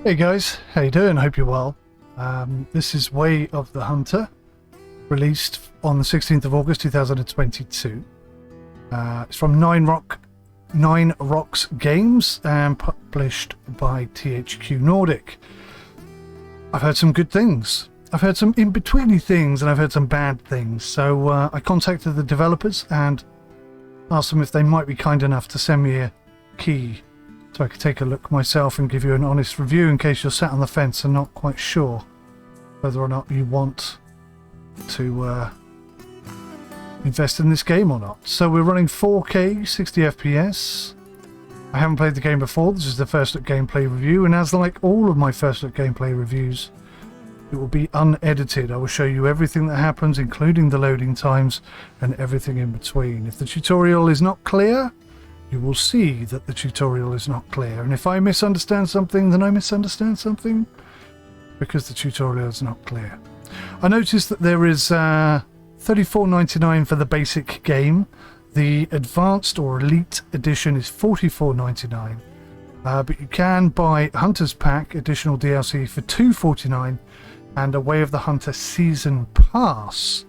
Hey guys, how you doing? Hope you're well. This is Way of the Hunter, released on the 16th of August 2022. It's from Nine Rocks Games and published by THQ Nordic. I've heard some good things. I've heard some in-betweeny things, and I've heard some bad things. So I contacted the developers and asked them if they might be kind enough to send me a key so I could take a look myself and give you an honest review in case you're sat on the fence and not quite sure whether or not you want to invest in this game or not. So we're running 4K 60 FPS. I haven't played the game before. This is the first look gameplay review, and as like all of my first look gameplay reviews, it will be unedited. I will show you everything that happens, including the loading times and everything in between. If the tutorial is not clear, you will see that the tutorial is not clear, and if I misunderstand something, then I misunderstand something because the tutorial is not clear. I noticed that there is $34.99 for the basic game. The advanced or elite edition is $44.99, but you can buy Hunter's Pack additional DLC for $2.49 and a Way of the Hunter Season Pass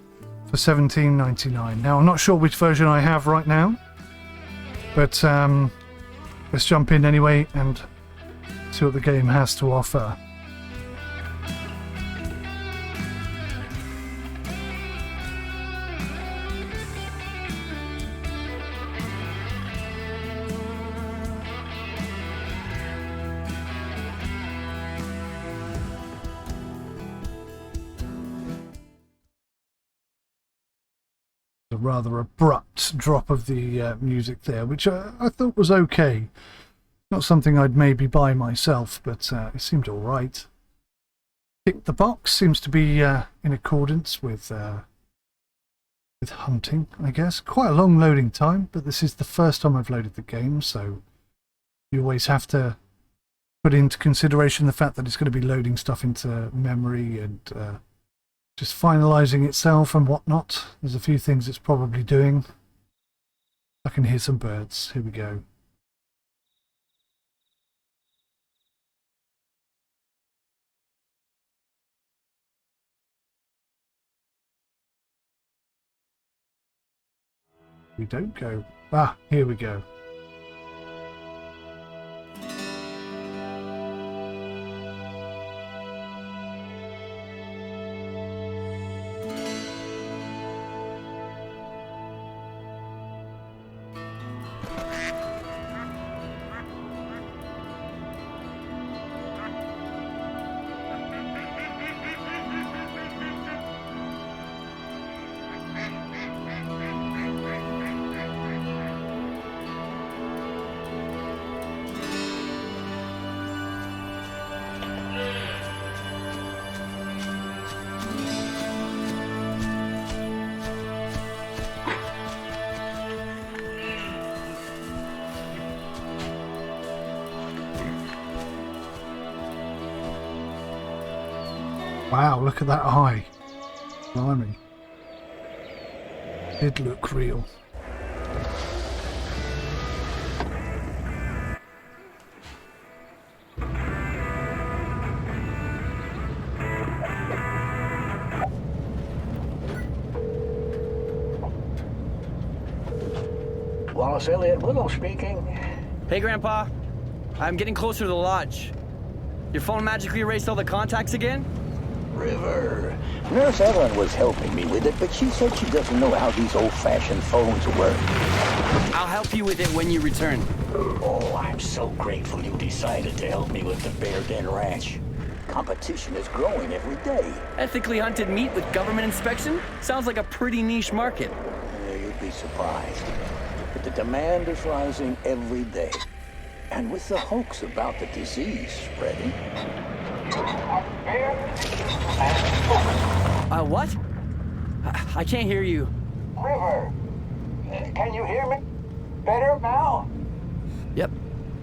for $17.99. Now I'm not sure which version I have right now, but let's jump in anyway and see what the game has to offer. A rather abrupt drop of the music there, which I thought was okay. Not something I'd maybe buy myself, but it seemed all right. Tick the box seems to be in accordance with hunting, I guess. Quite a long loading time, but this is the first time I've loaded the game, so you always have to put into consideration the fact that it's going to be loading stuff into memory and just finalizing itself and whatnot. There's a few things it's probably doing. I can hear some birds. Here we go. We don't go. Ah, here we go. Wow, look at that eye. Blimey. Did look real. Wallace Elliott Willow speaking. Hey, Grandpa. I'm getting closer to the lodge. Your phone magically erased all the contacts again? River. Nurse Ellen was helping me with it, but she said she doesn't know how these old-fashioned phones work. I'll help you with it when you return. Oh, I'm so grateful you decided to help me with the Bear Den Ranch. Competition is growing every day. Ethically hunted meat with government inspection? Sounds like a pretty niche market. Yeah, you'd be surprised. But the demand is rising every day. And with the hoax about the disease spreading... What? I can't hear you. River, can you hear me better now? Yep,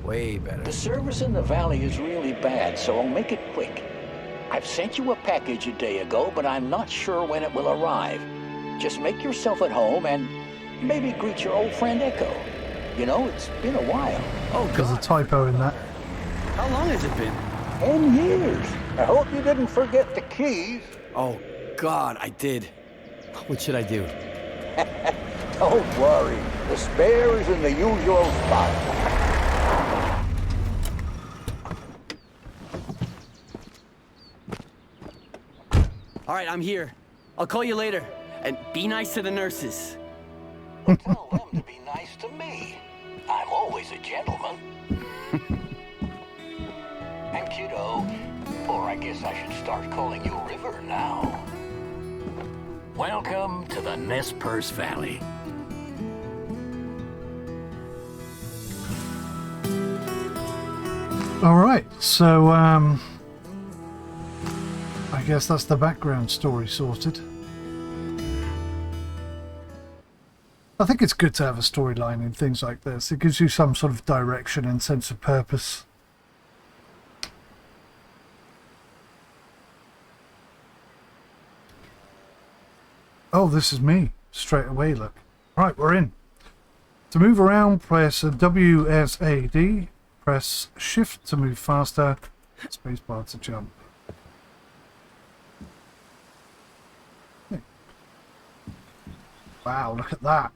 way better. The service in the valley is really bad, so I'll make it quick. I've sent you a package a day ago, but I'm not sure when it will arrive. Just make yourself at home and maybe greet your old friend Echo. You know, it's been a while. Oh, There's a typo in that. How long has it been? 10 years. I hope you didn't forget the keys. Oh, God, I did. What should I do? Don't worry. The spare is in the usual spot. All right, I'm here. I'll call you later. And be nice to the nurses. Well, tell them to be nice to me. I'm always a gentleman. And kiddo, or I guess I should start calling you River now. Welcome to the Nez Perce Valley. All right, so I guess that's the background story sorted. I think it's good to have a storyline in things like this. It gives you some sort of direction and sense of purpose. Oh, this is me. Straight away, look. Right, we're in. To move around, press WSAD. Press Shift to move faster. Spacebar to jump. Wow, look at that.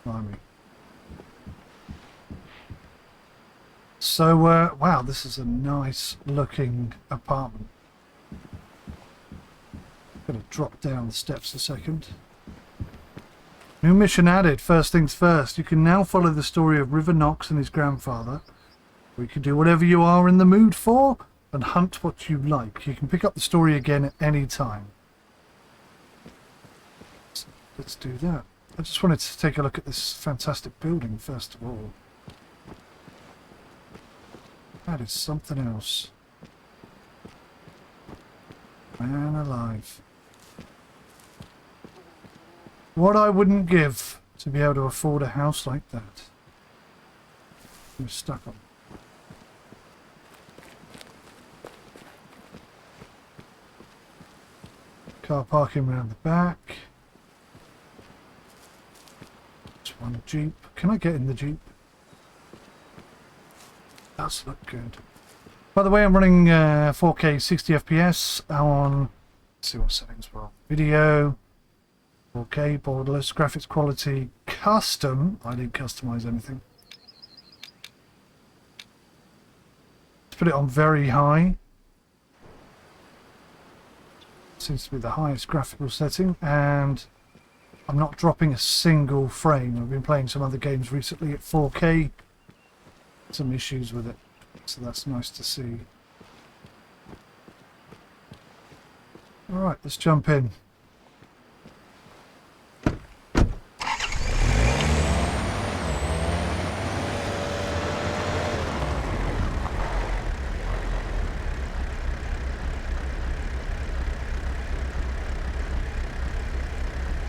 Blimey. So, wow, this is a nice looking apartment. Gonna drop down the steps a second. New mission added. First things first, you can now follow the story of River Knox and his grandfather. We can do whatever you are in the mood for and hunt what you like. You can pick up the story again at any time. So let's do that. I just wanted to take a look at this fantastic building first of all. That is something else. Man alive. What I wouldn't give to be able to afford a house like that. We're stuck on. Car parking around the back. Just one Jeep. Can I get in the Jeep? Does look good. By the way, I'm running 4K 60 FPS on, let's see what settings we're on. Video, 4K, borderless, graphics quality, custom. I didn't customize anything. Let's put it on very high. Seems to be the highest graphical setting, and I'm not dropping a single frame. I've been playing some other games recently at 4K. Some issues with it, so that's nice to see. Alright, let's jump in.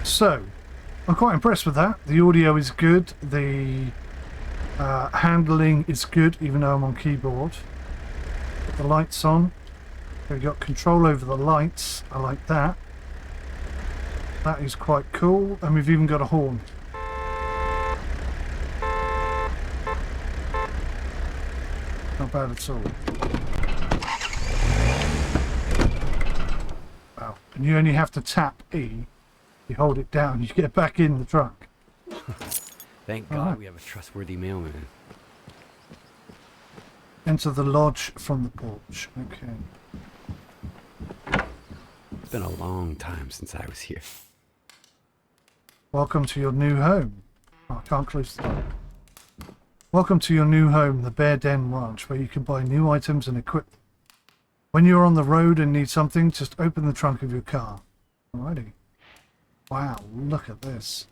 So, I'm quite impressed with that. The audio is good, the handling is good, even though I'm on keyboard. Put the lights on. We've got control over the lights. I like that. That is quite cool. And we've even got a horn. Not bad at all. Wow. And you only have to tap E. You hold it down, you get back in the truck. Thank God we have a trustworthy mailman. Enter the lodge from the porch. Okay. It's been a long time since I was here. Welcome to your new home. Oh, I can't close the door. Welcome to your new home, the Bear Den Ranch, where you can buy new items and equip them. When you're on the road and need something, just open the trunk of your car. Alrighty. Wow, look at this.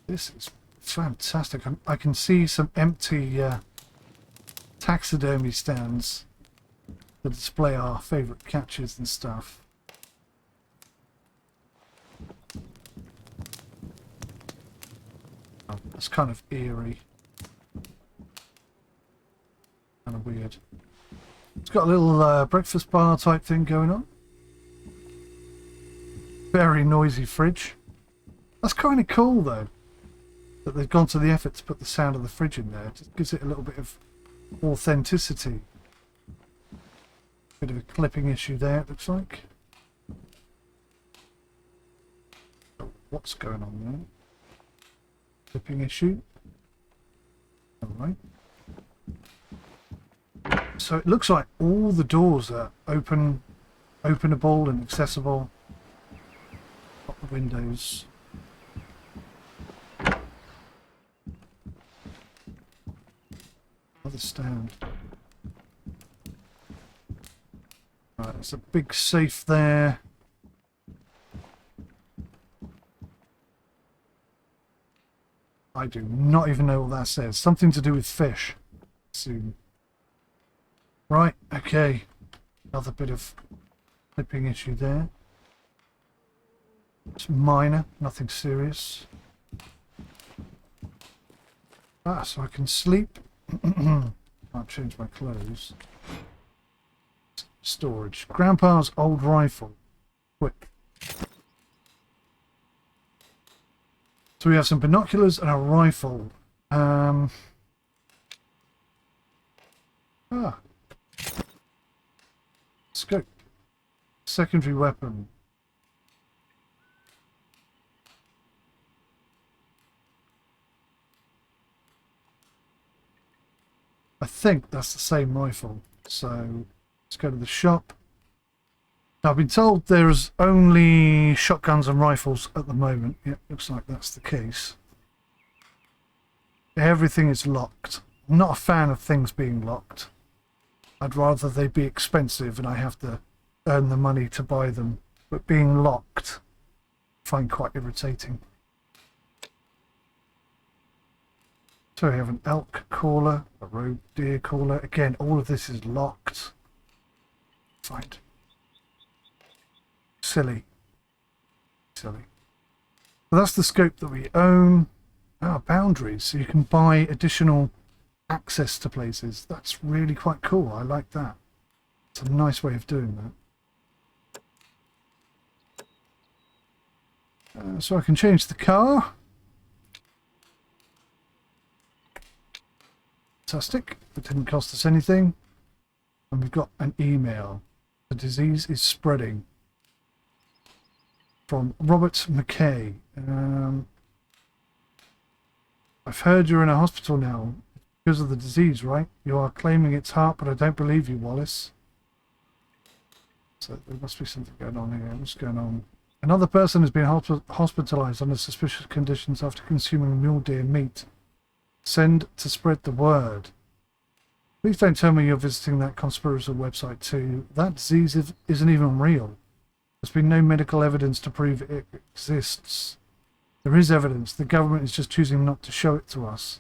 This is fantastic. I can see some empty taxidermy stands that display our favourite catches and stuff. Oh, that's kind of eerie. Kind of weird. It's got a little breakfast bar type thing going on. Very noisy fridge. That's kind of cool though. that they've gone to the effort to put the sound of the fridge in there. It just gives it a little bit of authenticity. Bit of a clipping issue there, it looks like. What's going on there? Clipping issue. Alright. So it looks like all the doors are openable and accessible. Got the windows. Another stand. Right, there's a big safe there. I do not even know what that says. Something to do with fish. Soon. Right, okay. Another bit of clipping issue there. It's minor, nothing serious. Ah, so I can sleep. I'll change my clothes. Storage. Grandpa's old rifle. Quick. So we have some binoculars and a rifle. Scope. Secondary weapon. I think that's the same rifle. So let's go to the shop. Now, I've been told there's only shotguns and rifles at the moment. Yep, looks like that's the case. Everything is locked. I'm not a fan of things being locked. I'd rather they be expensive and I have to earn the money to buy them. But being locked, I find quite irritating. So we have an elk caller, a roe deer caller. Again, all of this is locked. Fine. Silly. Silly. So that's the scope that we own. Boundaries. So you can buy additional access to places. That's really quite cool. I like that. It's a nice way of doing that. So I can change the car. Fantastic. It didn't cost us anything. And we've got an email. The disease is spreading. From 𝗦𝘂𝗬𝗂𝗯𝘲. I've heard you're in a hospital now because of the disease, right? You are claiming it's heart, but I don't believe you, Wallace. So there must be something going on here. What's going on? Another person has been hospitalized under suspicious conditions after consuming mule deer meat. Send to spread the word. Please don't tell me you're visiting that conspiracy website too. That disease isn't even real. There's been no medical evidence to prove it exists. There is evidence. The government is just choosing not to show it to us.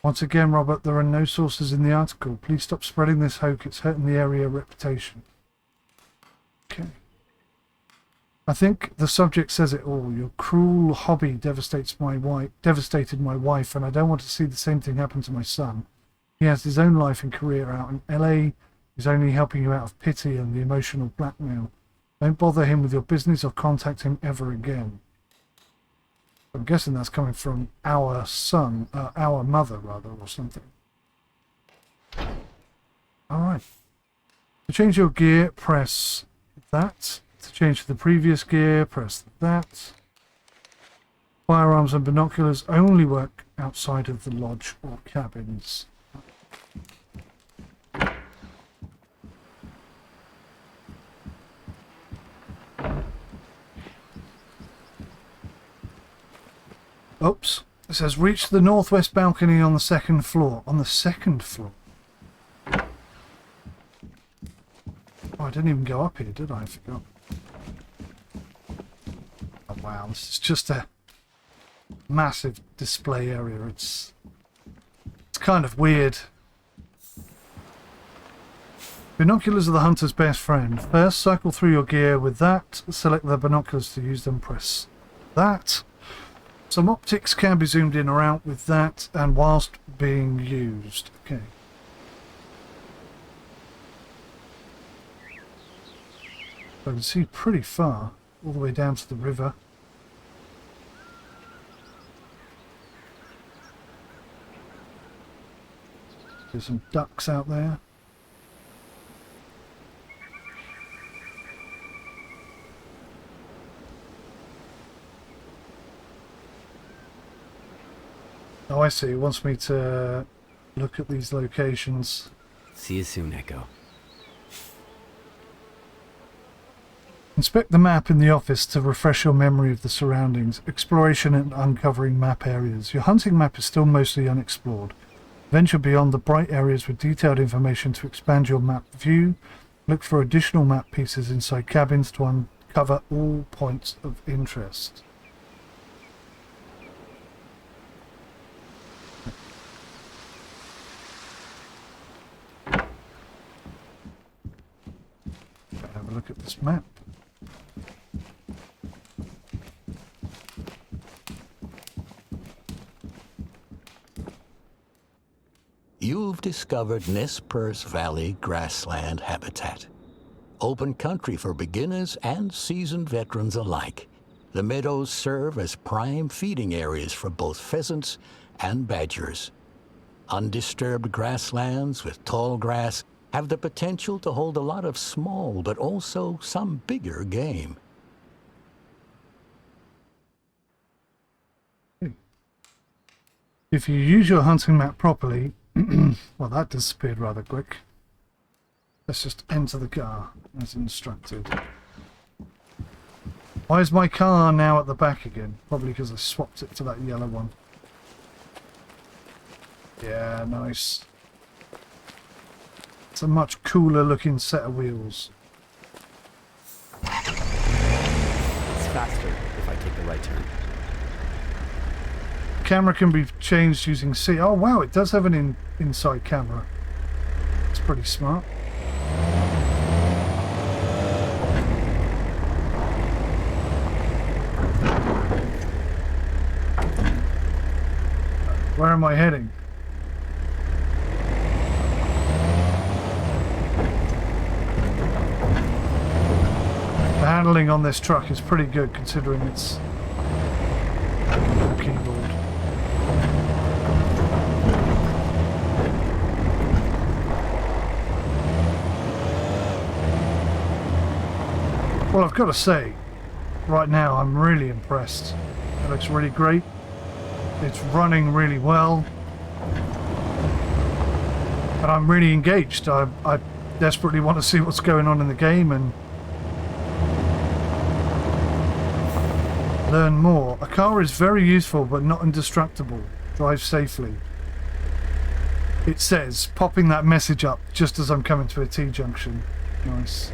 Once again, Robert, there are no sources in the article. Please stop spreading this hoax. It's hurting the area reputation. Okay. I think the subject says it all. Your cruel hobby devastated my wife, and I don't want to see the same thing happen to my son. He has his own life and career out in LA. He's only helping you out of pity and the emotional blackmail. Don't bother him with your business or contact him ever again. I'm guessing that's coming from our son, our mother rather, or something. Alright. To change your gear, press that. To change to the previous gear, press that. Firearms and binoculars only work outside of the lodge or cabins. Oops. It says reach the northwest balcony on the second floor. On the second floor? Oh, I didn't even go up here, did I? I forgot. Oh, wow. This is just a massive display area. It's kind of weird. Binoculars are the hunter's best friend. First, cycle through your gear with that. Select the binoculars to use them. Press that. Some optics can be zoomed in or out with that, and whilst being used. Okay. So I can see pretty far, all the way down to the river. There's some ducks out there. Oh, I see. It wants me to look at these locations. See you soon, Echo. Inspect the map in the office to refresh your memory of the surroundings. Exploration and uncovering map areas. Your hunting map is still mostly unexplored. Venture beyond the bright areas with detailed information to expand your map view. Look for additional map pieces inside cabins to uncover all points of interest. Have a look at this map. You've discovered Nez Perce Valley grassland habitat. Open country for beginners and seasoned veterans alike. The meadows serve as prime feeding areas for both pheasants and badgers. Undisturbed grasslands with tall grass have the potential to hold a lot of small but also some bigger game. If you use your hunting map properly, well, that disappeared rather quick. Let's just enter the car as instructed. Why is my car now at the back again? Probably because I swapped it to that yellow one. Yeah, nice. It's a much cooler looking set of wheels. It's faster if I take the right turn. Camera can be changed using C. Oh wow, it does have an inside camera. It's pretty smart. Where am I heading? The handling on this truck is pretty good considering it's keyboard. Well, I've got to say, right now I'm really impressed. It looks really great. It's running really well. And I'm really engaged. I desperately want to see what's going on in the game and learn more. A car is very useful but not indestructible. Drive safely. It says, popping that message up just as I'm coming to a T-junction. Nice.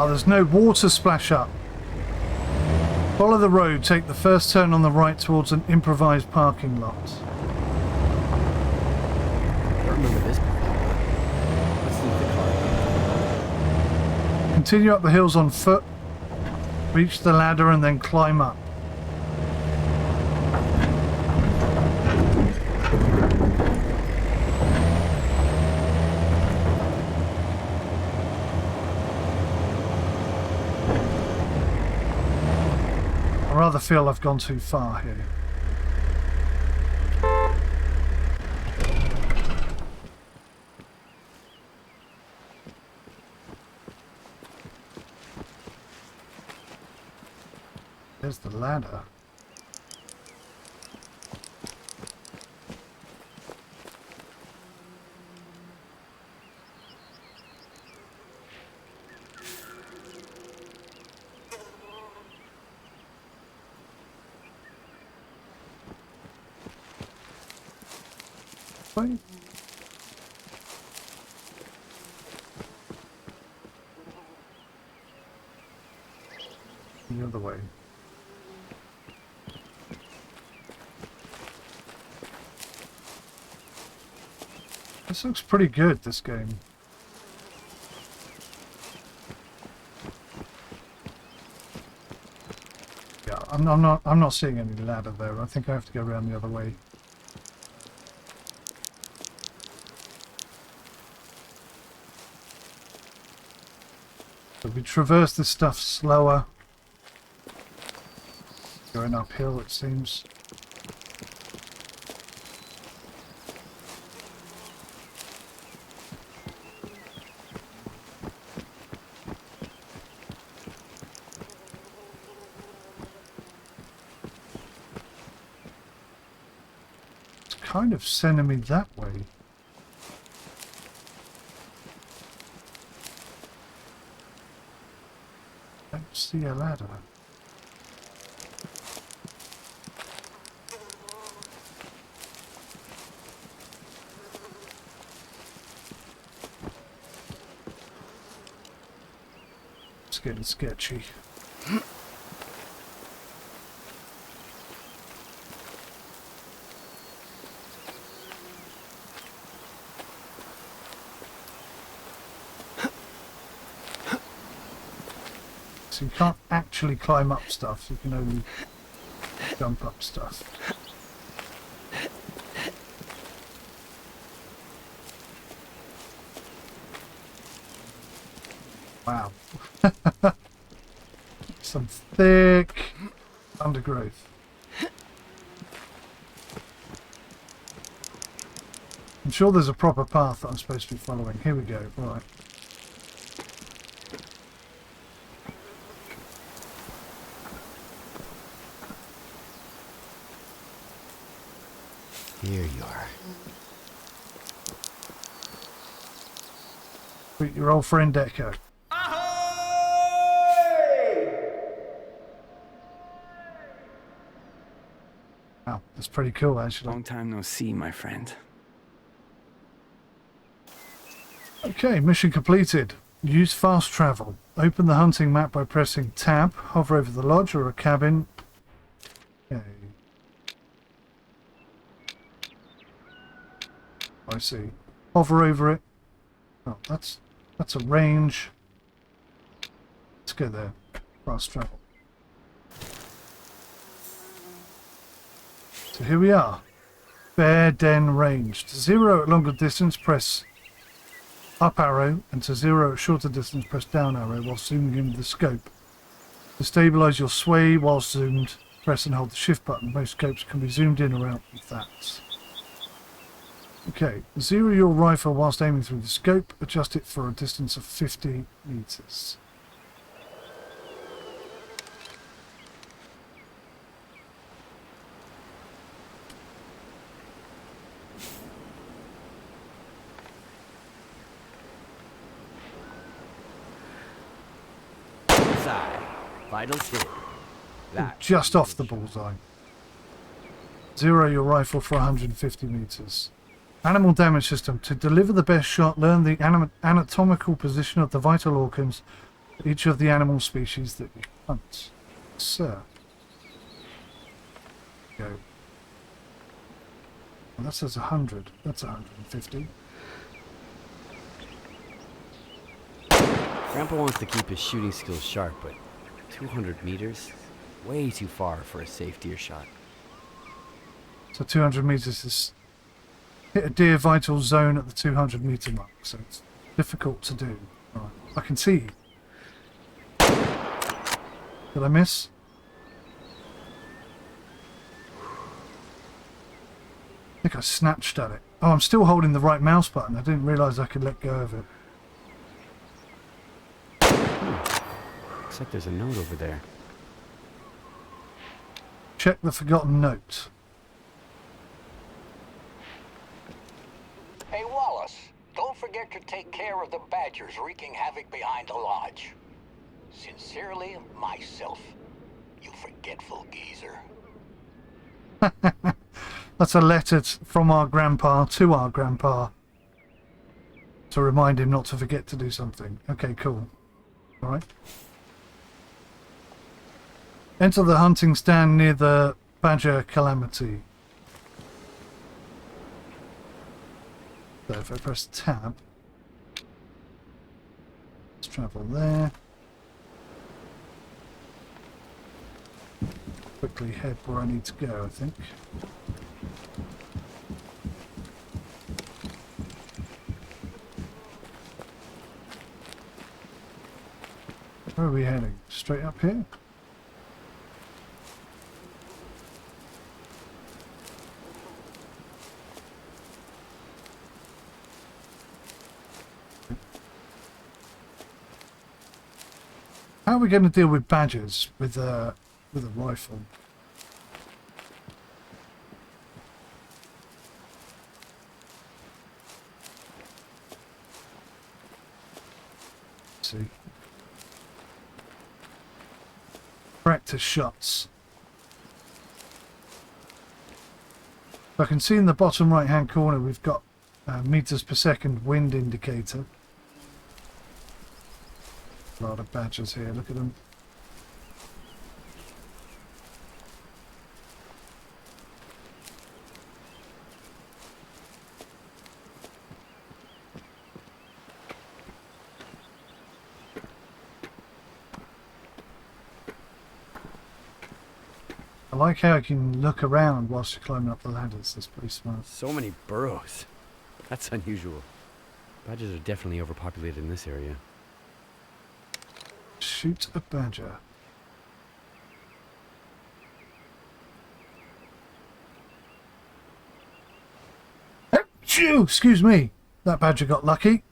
There's no water splash up. Follow the road, take the first turn on the right towards an improvised parking lot. I don't remember this part. Let's leave the car. Continue up the hills on foot, reach the ladder and then climb up. I rather feel I've gone too far here. There's the ladder. Right. The other way. This looks pretty good, this game. Yeah, I'm not seeing any ladder there. I think I have to go around the other way. So we traverse this stuff slower. Going uphill, it seems. It's kind of sending me that way. I don't see a ladder. It's getting sketchy. So you can't actually climb up stuff, you can only jump up stuff. Wow. Some thick undergrowth. I'm sure there's a proper path that I'm supposed to be following. Here we go. Right. Here you are. Meet your old friend 𝗏𝗂𝗃. Wow, that's pretty cool actually. Long time no see, my friend. Okay, mission completed. Use fast travel. Open the hunting map by pressing tab. Hover over the lodge or a cabin. Okay. I see. Hover over it. Oh, that's a range. Let's go there. Fast travel. So here we are. Bear Den range. To zero at longer distance, press up arrow, and to zero at shorter distance, press down arrow while zooming in with the scope. To stabilize your sway while zoomed, press and hold the shift button. Most scopes can be zoomed in or out with that. Okay, zero your rifle whilst aiming through the scope. Adjust it for a distance of 50 meters. Vital hit. That Just off the bullseye. Zero your rifle for 150 meters. Animal damage system. To deliver the best shot, learn the anatomical position of the vital organs for each of the animal species that you hunt. Sir. Go. Well, that says 100. That's 150. Grandpa wants to keep his shooting skills sharp, but 200 meters? Way too far for a safe deer shot. So 200 meters is hit a deer vital zone at the 200 meter mark, so it's difficult to do. Right. I can see you. Did I miss? I think I snatched at it. Oh, I'm still holding the right mouse button. I didn't realise I could let go of it. Looks like there's a note over there. Check the forgotten note. Hey, Wallace, don't forget to take care of the badgers wreaking havoc behind the lodge. Sincerely, myself. You forgetful geezer. That's a letter from our grandpa to our grandpa to remind him not to forget to do something. Okay, cool. Alright. Enter the hunting stand near the badger calamity. So if I press tab, let's travel there. quickly head where I need to go, I think. Where are we heading? Straight up here? How are we going to deal with badgers with a rifle? Let's see. Practice shots. I can see in the bottom right hand corner we've got meters per second wind indicator. A lot of badgers here, look at them. I like how you can look around whilst you're climbing up the ladders. That's pretty smart. So many burrows. That's unusual. Badgers are definitely overpopulated in this area. Shoot a badger. Achoo! Excuse me. That badger got lucky.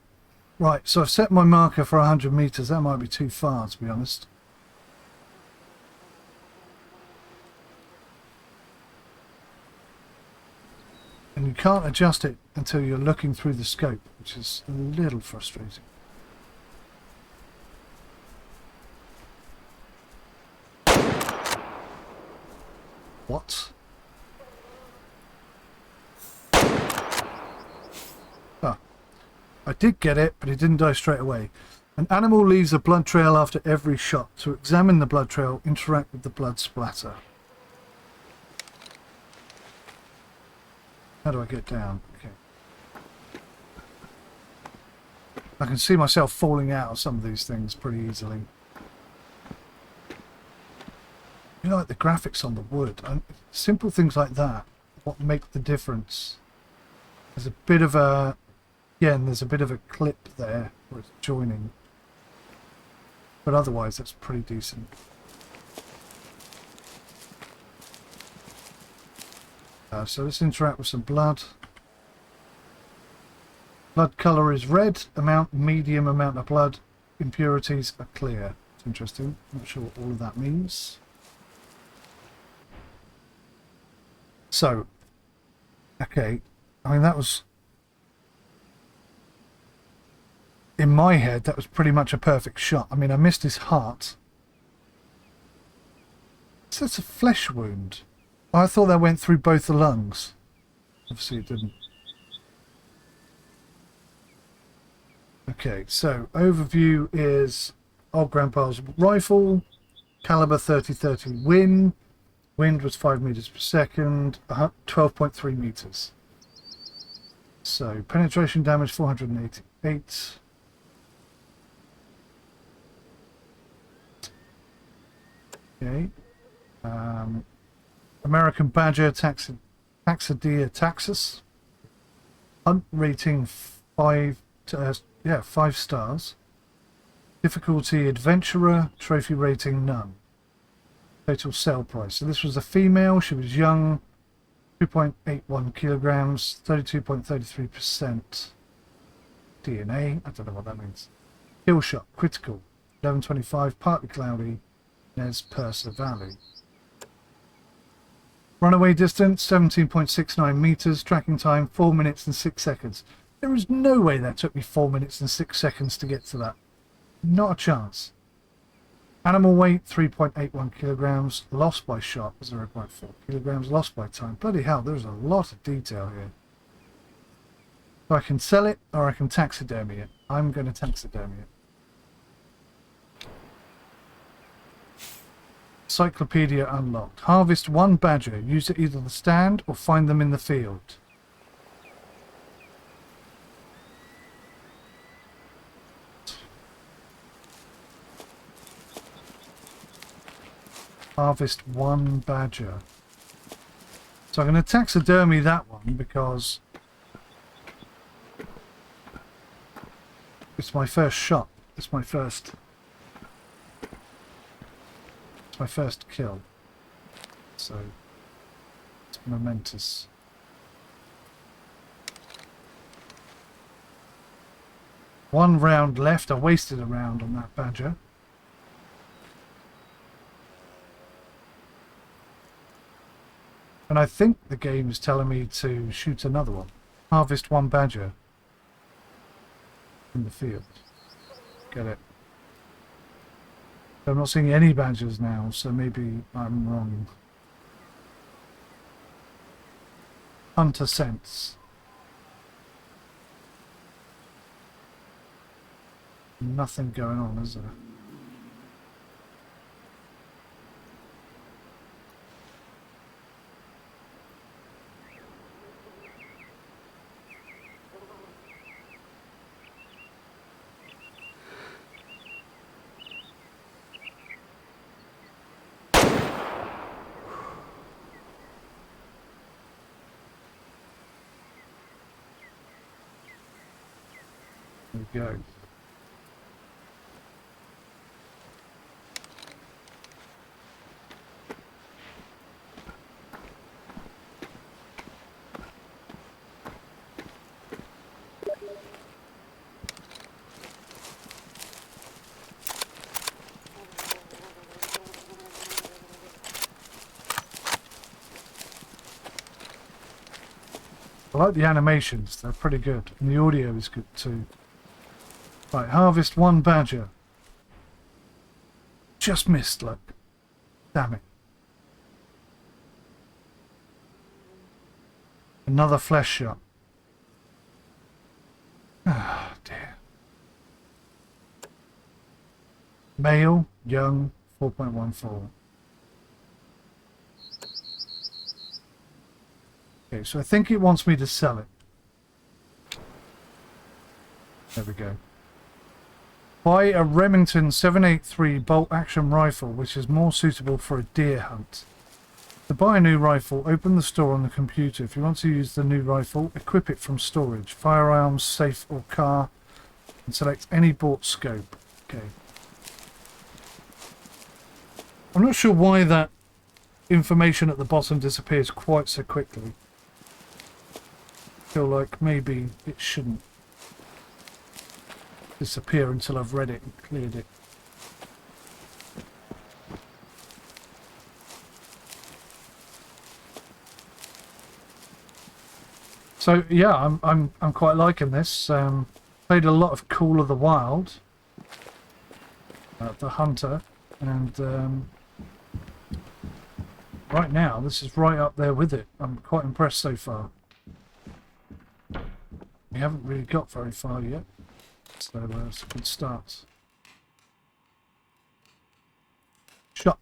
Right, so I've set my marker for 100 meters. That might be too far, to be honest. And you can't adjust it until you're looking through the scope, which is a little frustrating. What? Ah, I did get it, but it didn't die straight away. An animal leaves a blood trail after every shot. To examine the blood trail, interact with the blood splatter. How do I get down? Okay. I can see myself falling out of some of these things pretty easily. You know, like the graphics on the wood, simple things like that, what make the difference. There's a bit of a, again, there's a bit of a clip there where it's joining, but otherwise that's pretty decent. So let's interact with some blood. Blood colour is red, medium amount of blood, impurities are clear. It's interesting, not sure what all of that means. So, okay, I mean that was, in my head, that was pretty much a perfect shot. I mean, I missed his heart. So that's a flesh wound. I thought that went through both the lungs. Obviously it didn't. Okay, so overview is old grandpa's rifle, caliber 30-30 Win. Wind was 5 meters per second, 12.3 meters. So penetration damage 488. Okay. American Badger, 𝗥𝗬𝗪 𝗥𝗪𝗪. Hunt rating 5 stars. Difficulty adventurer, trophy rating none. Total sale price. So this was a female, she was young, 2.81 kilograms, 32.33% DNA. I don't know what that means. Kill shot, critical, 1125, partly cloudy, 𝗫 Valley. Runaway distance, 17.69 meters, tracking time, 4 minutes and 6 seconds. There is no way that took me 4 minutes and 6 seconds to get to that. Not a chance. Animal weight, 3.81 kilograms. Lost by shot, 0.4 kilograms. Lost by time. Bloody hell, there's a lot of detail here. So I can sell it or I can taxidermy it. I'm going to taxidermy it. Encyclopedia unlocked. Harvest 1 badger. Use it either the stand or find them in the field. Harvest 1 badger. So I'm going to taxidermy that one because it's my first shot. It's my first kill. So it's momentous. One round left. I wasted a round on that badger. And I think the game is telling me to shoot another one. Harvest 1 badger in the field. Get it. I'm not seeing any badgers now, so maybe I'm wrong. Hunter sense. Nothing going on, is there? There we go. I like the animations, they're pretty good. And the audio is good too. Right, harvest 1 badger. Just missed, look. Damn it. Another flesh shot. Ah, dear. Male, young, 4.14. Okay, so I think it wants me to sell it. There we go. Buy a Remington 783 bolt-action rifle, which is more suitable for a deer hunt. To buy a new rifle, open the store on the computer. If you want to use the new rifle, equip it from storage, firearms, safe or car, and select any bought scope. Okay. I'm not sure why that information at the bottom disappears quite so quickly. I feel like maybe it shouldn't disappear until I've read it and cleared it. So yeah, I'm quite liking this. Played a lot of Call of the Wild, the Hunter, and right now this is right up there with it. I'm quite impressed so far. We haven't really got very far yet, so it's a good start. Shop.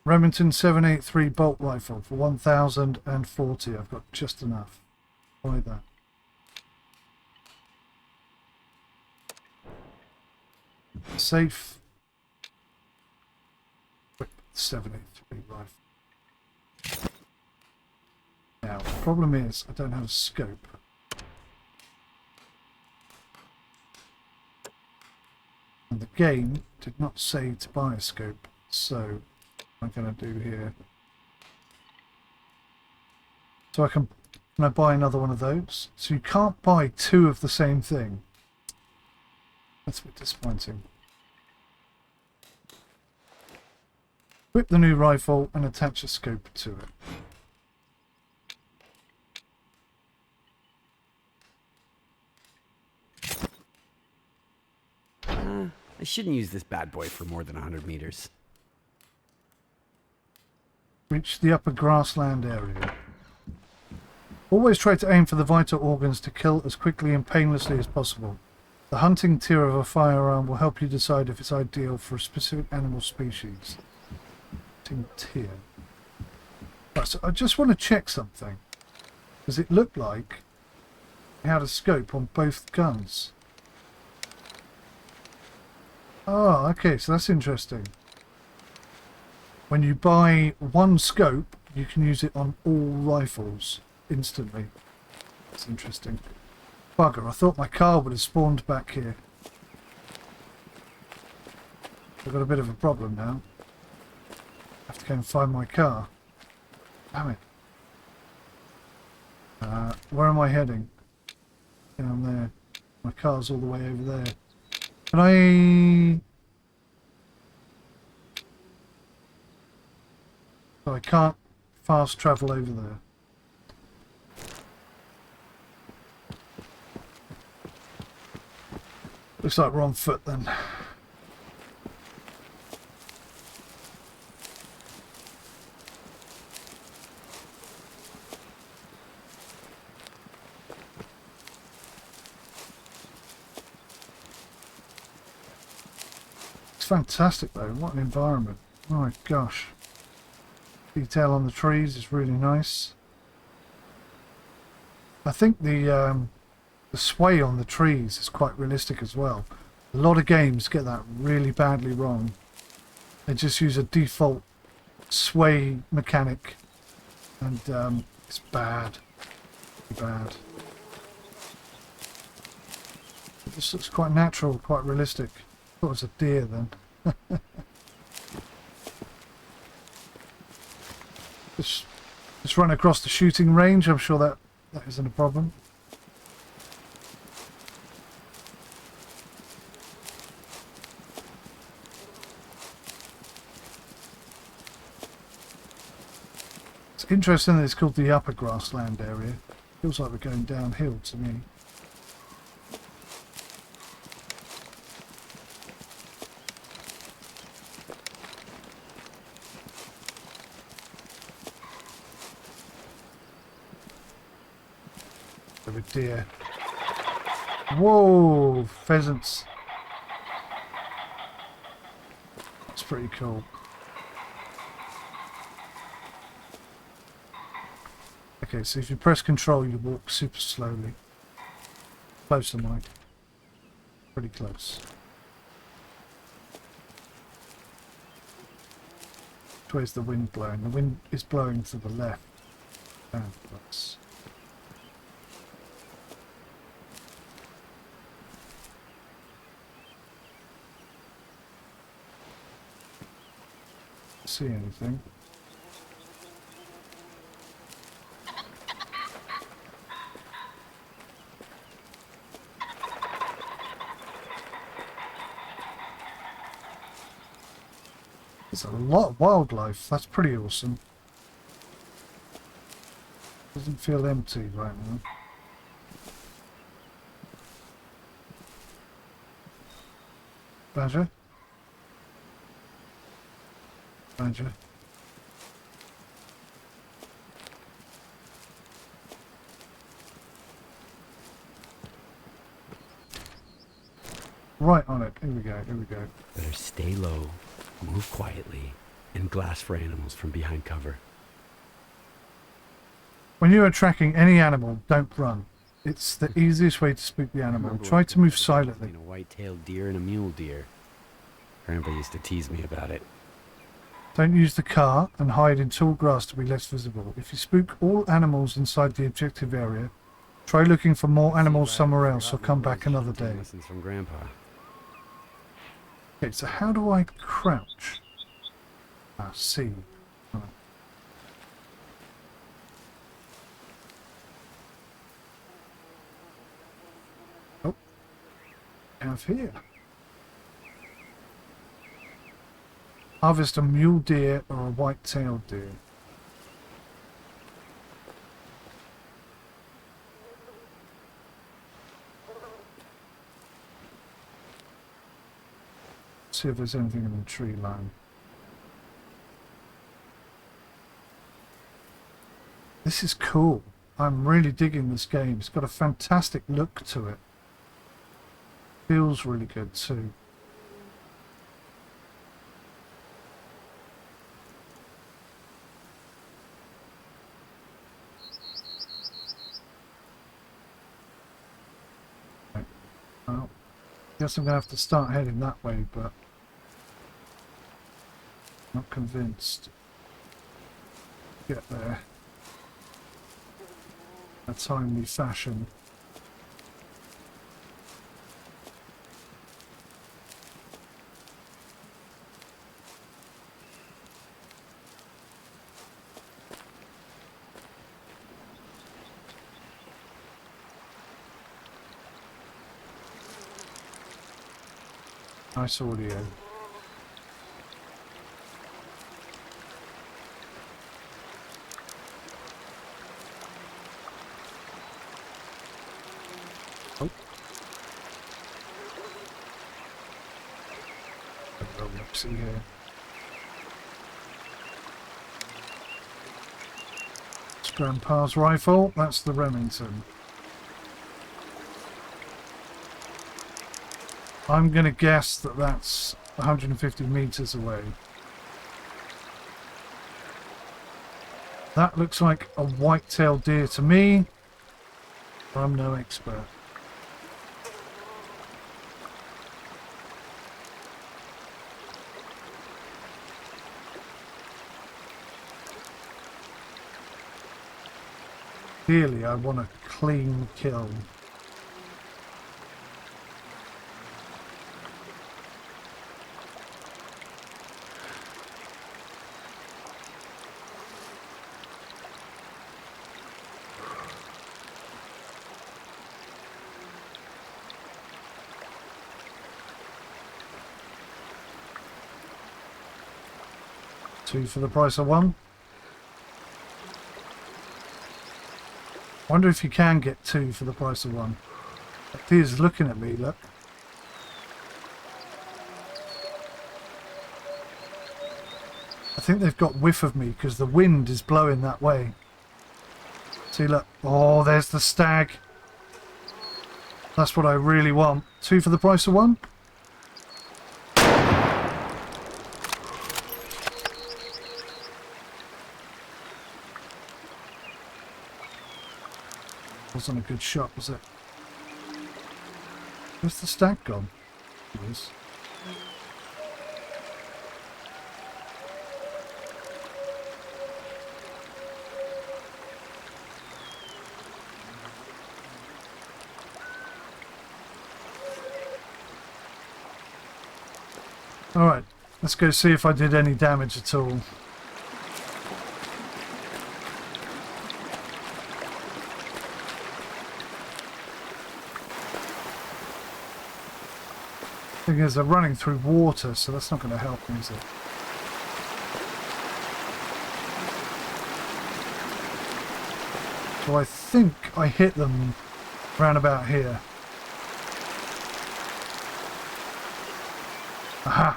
Remington 783 bolt rifle for 1,040. I've got just enough. Buy that. Safe. 783 rifle. Now, the problem is I don't have a scope. And the game did not say to buy a scope, so what I'm going to do here. So can I buy another one of those? So you can't buy 2 of the same thing. That's a bit disappointing. Equip the new rifle and attach a scope to it. I shouldn't use this bad boy for more than 100 meters. Reach the upper grassland area. Always try to aim for the vital organs to kill as quickly and painlessly as possible. The hunting tier of a firearm will help you decide if it's ideal for a specific animal species. Hunting tier. Right, so I just want to check something. Does it look like it had a scope on both guns? Oh, okay, so that's interesting. when you buy one scope, you can use it on all rifles instantly. That's interesting. Bugger, I thought my car would have spawned back here. I've got a bit of a problem now. I have to go and find my car. Damn it. Where am I heading? Down there. My car's all the way over there. Can I... So I can't fast travel over there. Looks like we're on foot then. It's fantastic though, what an environment. Oh my gosh. Detail on the trees is really nice. I think the sway on the trees is quite realistic as well. A lot of games get that really badly wrong. They just use a default sway mechanic and it's bad. Bad. This looks quite natural, quite realistic. I thought it was a deer then. Just run across the shooting range. I'm sure that isn't a problem. It's interesting that it's called the upper grassland area. Feels like we're going downhill to me. A deer. Whoa, pheasants. That's pretty cool. Okay, so if you press control, you walk super slowly. Closer, Mike. Pretty close. Where's the wind blowing? The wind is blowing to the left. Down close. See anything? There's a lot of wildlife. That's pretty awesome. Doesn't feel empty right now. Badger? Badger. Right on it. Here we go. Here we go. Better stay low, move quietly, and glass for animals from behind cover. When you are tracking any animal, don't run. It's the easiest way to spook the animal. Try to move silently. A white-tailed deer and a mule deer. Grandpa used to tease me about it. Don't use the car and hide in tall grass to be less visible. If you spook all animals inside the objective area, try looking for more animals somewhere else or come back another day. Lessons from Grandpa. Okay, so how do I crouch? Ah, C. Right. Oh, have here. Harvest a mule deer or a white-tailed deer. See if there's anything in the tree line. This is cool. I'm really digging this game. It's got a fantastic look to it. Feels really good too. Well, guess I'm going to have to start heading that way, but Not convinced. Get there. A timely fashion. Nice audio. Oh. Let's see here. It's Grandpa's rifle. That's the Remington. I'm going to guess that that's 150 meters away. That looks like a white-tailed deer to me. I'm no expert. Clearly, I want a clean kill. Two for the price of one. Wonder if you can get two for the price of one. That deer's looking at me, look. I think they've got whiff of me because the wind is blowing that way. See, look. Oh, there's the stag. That's what I really want. Two for the price of one. Wasn't a good shot, was it? Where's the stag gone? It is. Alright, let's go see if I did any damage at all. Thing is, they're running through water, so that's not going to help me, is it? So I think I hit them round about here. Aha!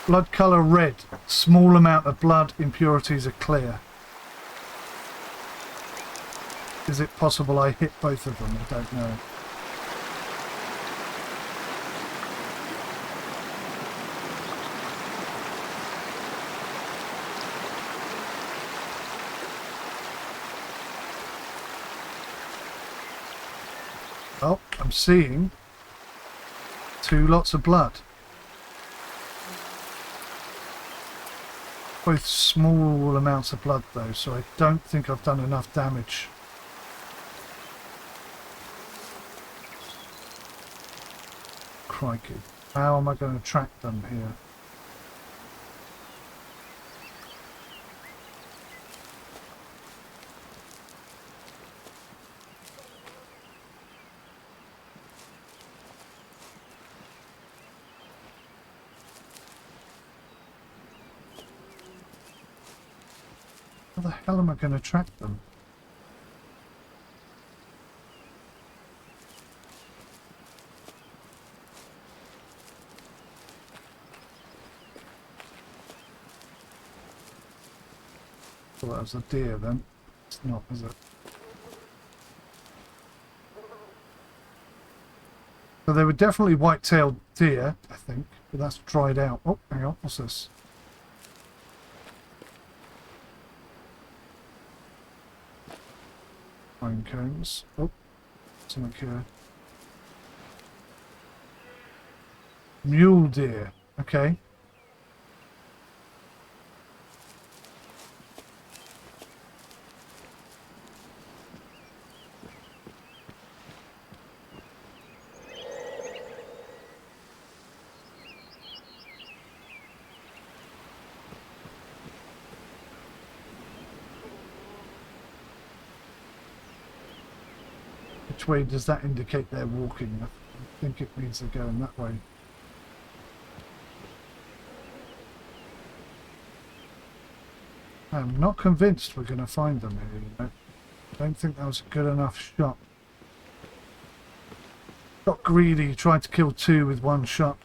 Blood colour red. Small amount of blood, impurities are clear. Is it possible I hit both of them? I don't know. Oh, I'm seeing two lots of blood. Both small amounts of blood though, so I don't think I've done enough damage. Crikey. How am I going to track them here? How the hell am I going to track them? Well, that was a deer then. It's not, is it? So they were definitely white-tailed deer, I think, but that's dried out. Oh, hang on, what's this? Pine cones. Oh, something here. Mule deer. Okay. Which way does that indicate they're walking? I think it means they're going that way. I'm not convinced we're going to find them here, you know. I don't think that was a good enough shot. Got greedy, tried to kill two with one shot.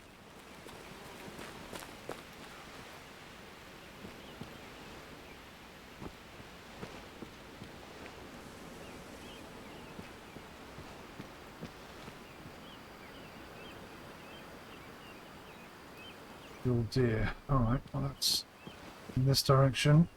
Mule Deer. Alright, well that's in this direction.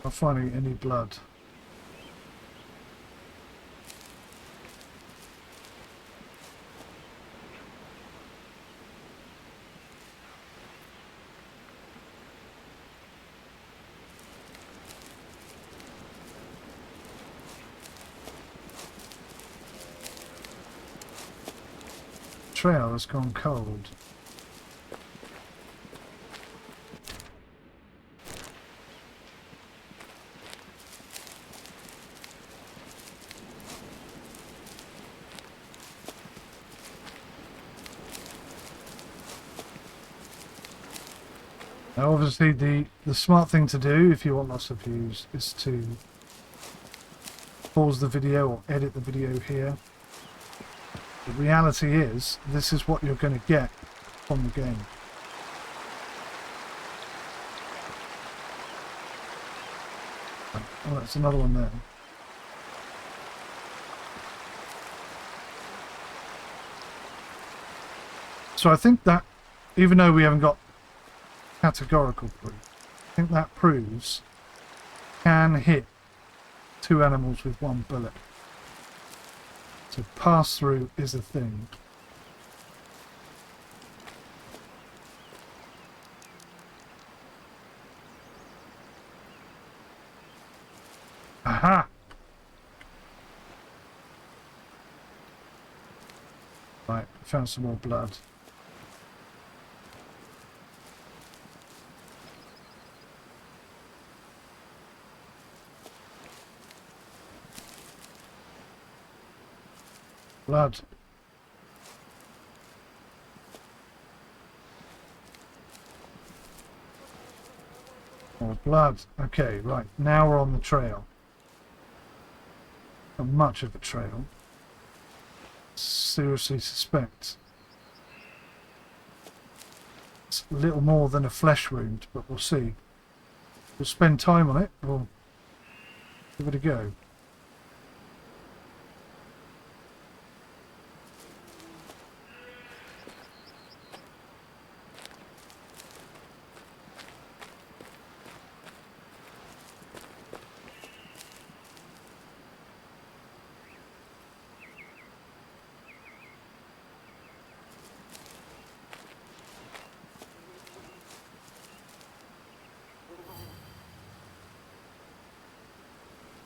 Not finding any blood. Trail has gone cold. Now obviously the smart thing to do if you want lots of views is to pause the video or edit the video here. The reality is this is what you're going to get from the game. Oh, that's another one there. So I think that even though we haven't got categorical proof, I think that proves can hit two animals with one bullet. So pass through is a thing. Aha! Right, found some more blood. Blood. More blood. Okay, right. Now we're on the trail. Not much of a trail. Seriously suspect it's a little more than a flesh wound, but we'll see. We'll spend time on it. We'll give it a go.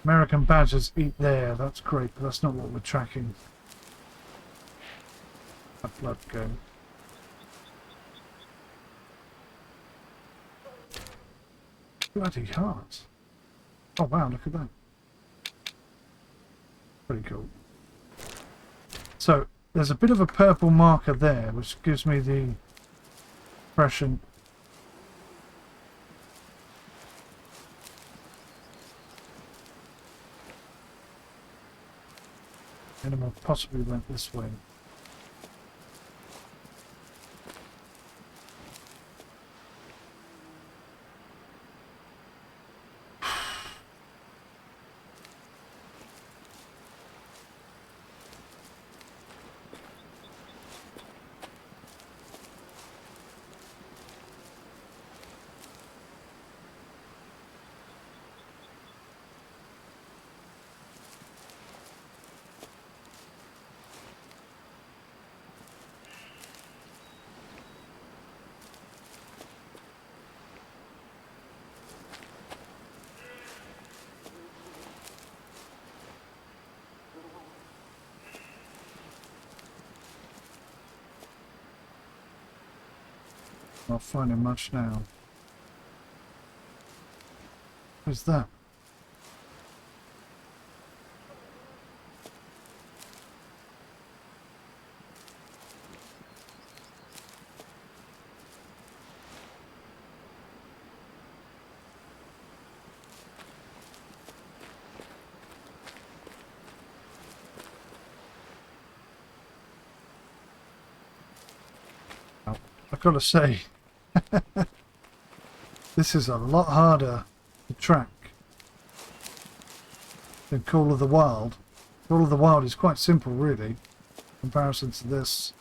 American badgers eat there. That's great, but that's not what we're tracking. That blood go. Bloody heart. Oh wow, look at that. Pretty cool. So there's a bit of a purple marker there, which gives me the impression animal possibly went this way. Not finding much now. What's that? I've got to say, this is a lot harder to track than Call of the Wild. Call of the Wild is quite simple, really, in comparison to this.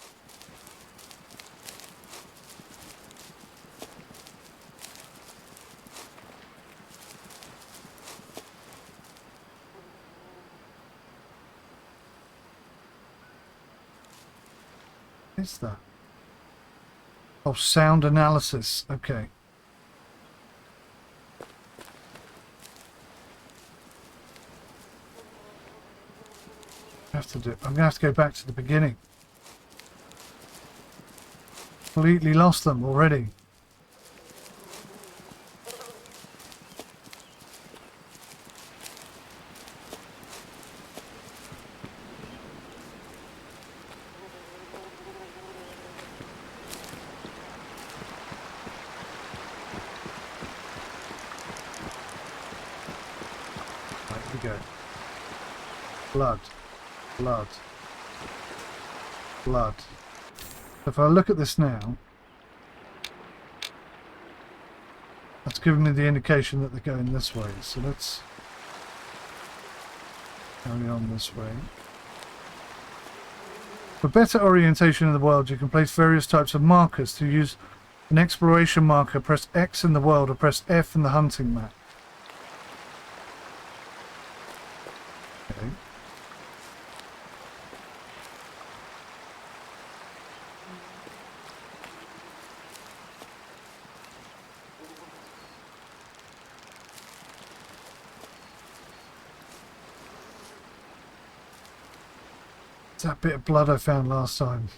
What is that? Oh, sound analysis. Okay. I'm gonna have to go back to the beginning. Completely lost them already. Blood, blood, blood. If I look at this now, that's giving me the indication that they're going this way. So let's carry on this way. For better orientation in the world, you can place various types of markers. To use an exploration marker, press X in the world or press F in the hunting map. Okay. It's that bit of blood I found last time.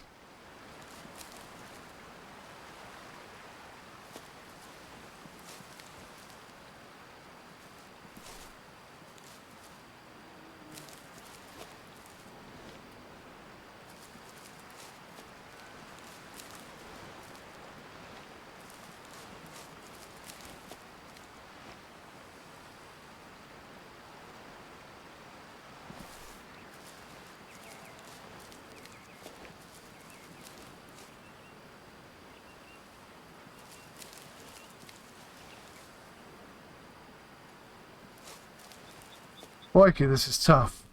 Crikey, this is tough.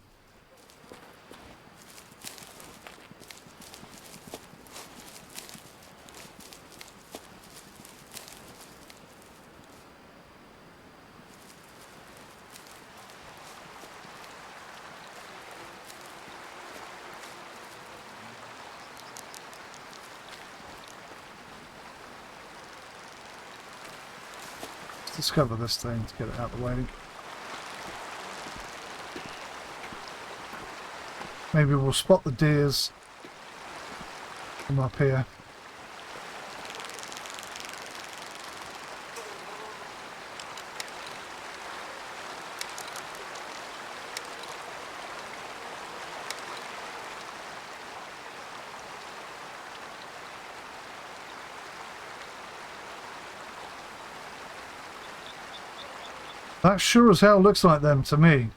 Let's discover this thing to get it out of the way. Maybe we'll spot the deers from up here. That sure as hell looks like them to me.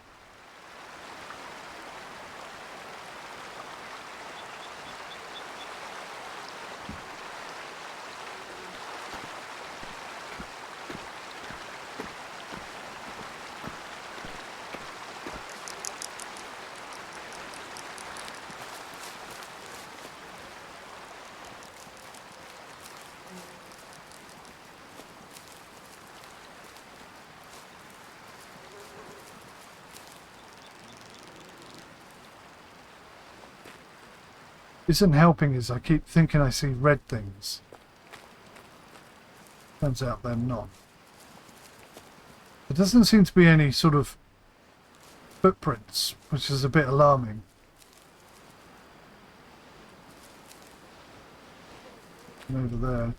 Isn't helping is I keep thinking I see red things. Turns out they're not. There doesn't seem to be any sort of footprints, which is a bit alarming. And over there.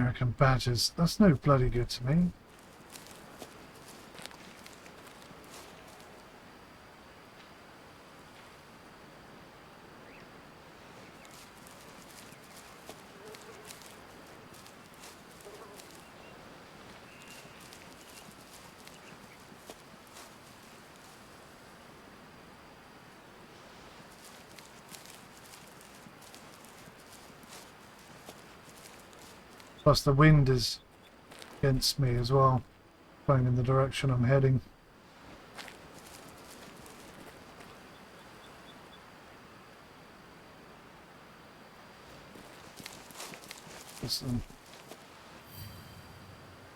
American badgers. That's no bloody good to me. Plus the wind is against me as well, going in the direction I'm heading. Listen.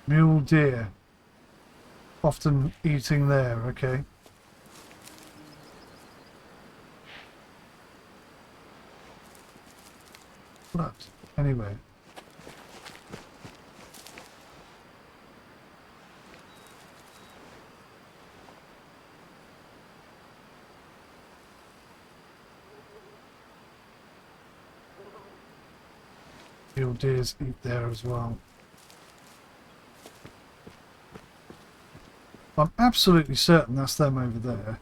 Mule deer. Often eating there, okay. Blood. Anyway. Mule deers eat there as well. I'm absolutely certain that's them over there.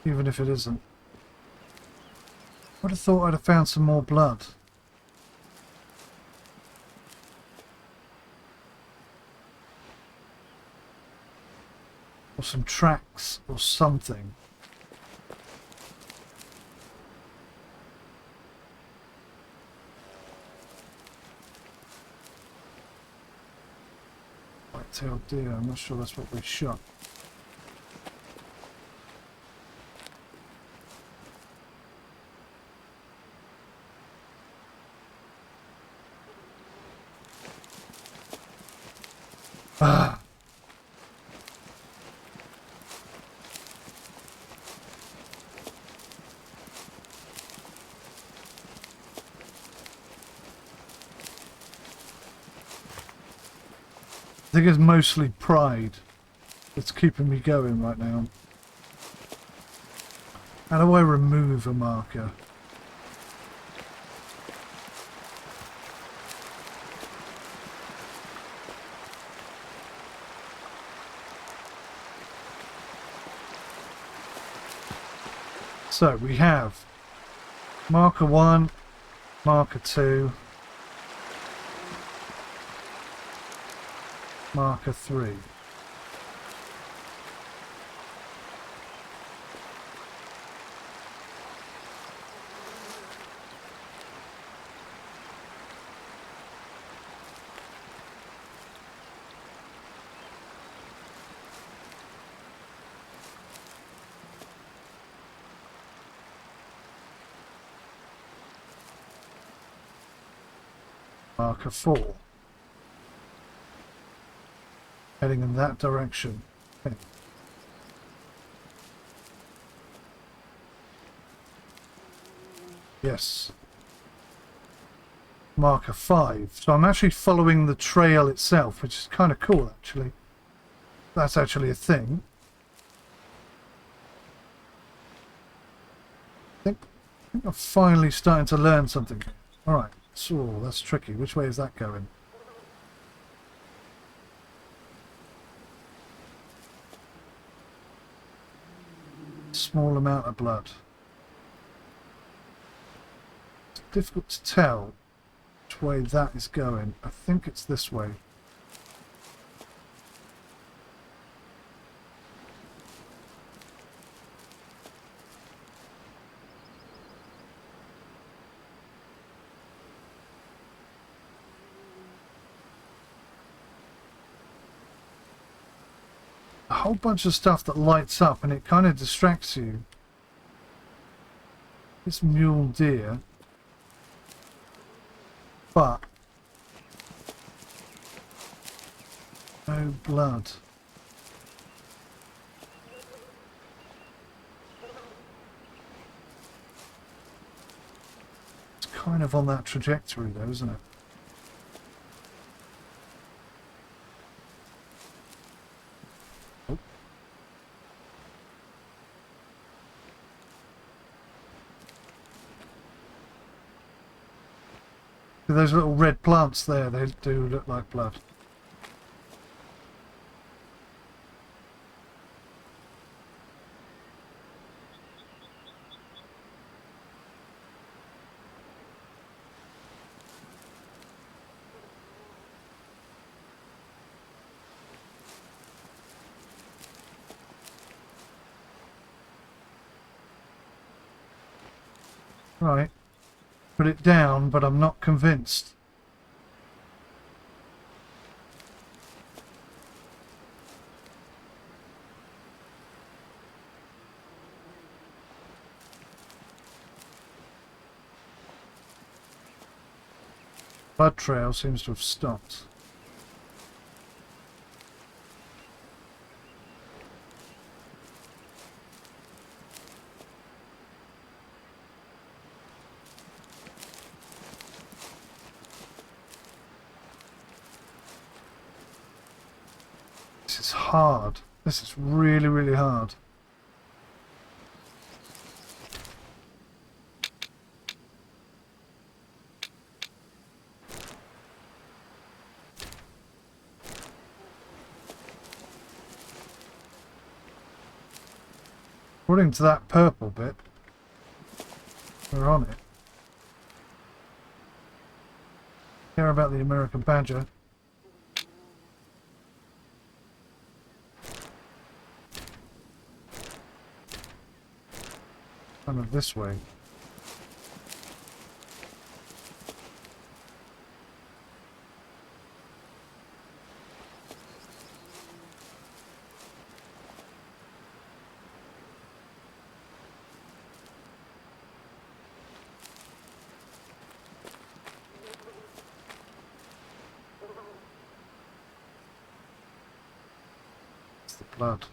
Even if it isn't. I would have thought I'd have found some more blood. Or some tracks or something. White-tailed deer, I'm not sure that's what we shot. Ah. I think it's mostly pride that's keeping me going right now. How do I remove a marker? So we have marker 1, marker 2, marker 3. Marker 4. Heading in that direction. Okay. Yes. Marker 5. So I'm actually following the trail itself, which is kind of cool actually. That's actually a thing. I think I'm finally starting to learn something. Alright. So that's tricky. Which way is that going? Small amount of blood. It's difficult to tell which way that is going. I think it's this way. A whole bunch of stuff that lights up and it kind of distracts you. It's mule deer, but no blood. It's kind of on that trajectory though, isn't it? Those little red plants there, they do look like blood. Right. Put it down, but I'm not convinced. Blood trail seems to have stopped. This is hard. This is really, really hard. According to that purple bit, we're on it. Care about the American badger. Kind of this way. It's the blood.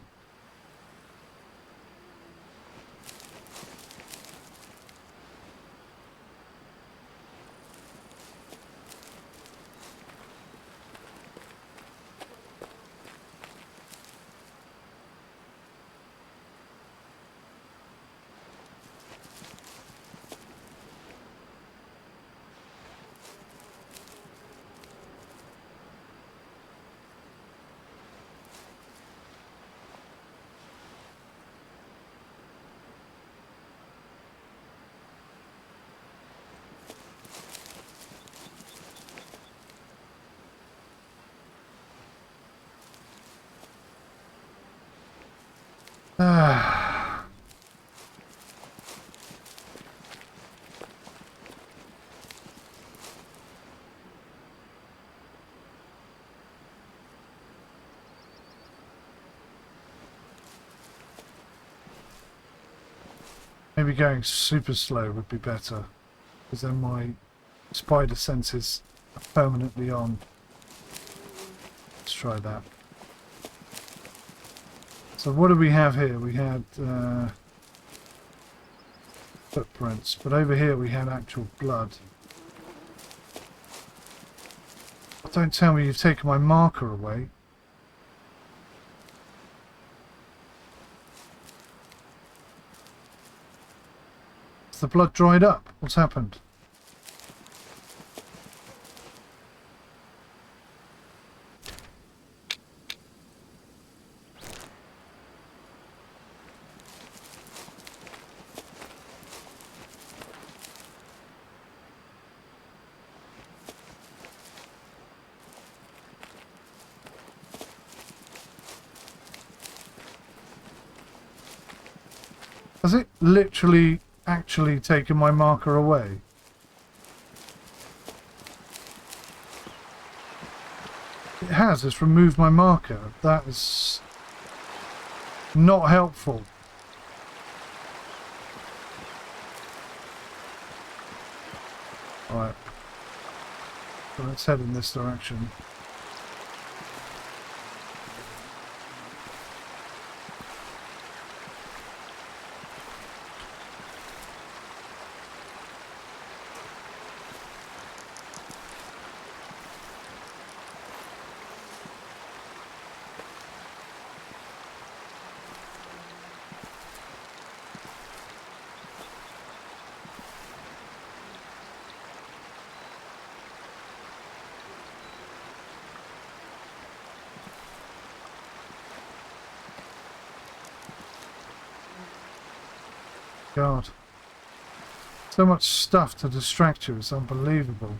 Maybe going super slow would be better, because then my spider senses are permanently on. Let's try that. So what do we have here? We had footprints, but over here we had actual blood. Don't tell me you've taken my marker away. Has the blood dried up? What's happened? Has it literally actually taken my marker away? It has. It's removed my marker. That is not helpful. Alright. So let's head in this direction. God. So much stuff to distract you, it's unbelievable.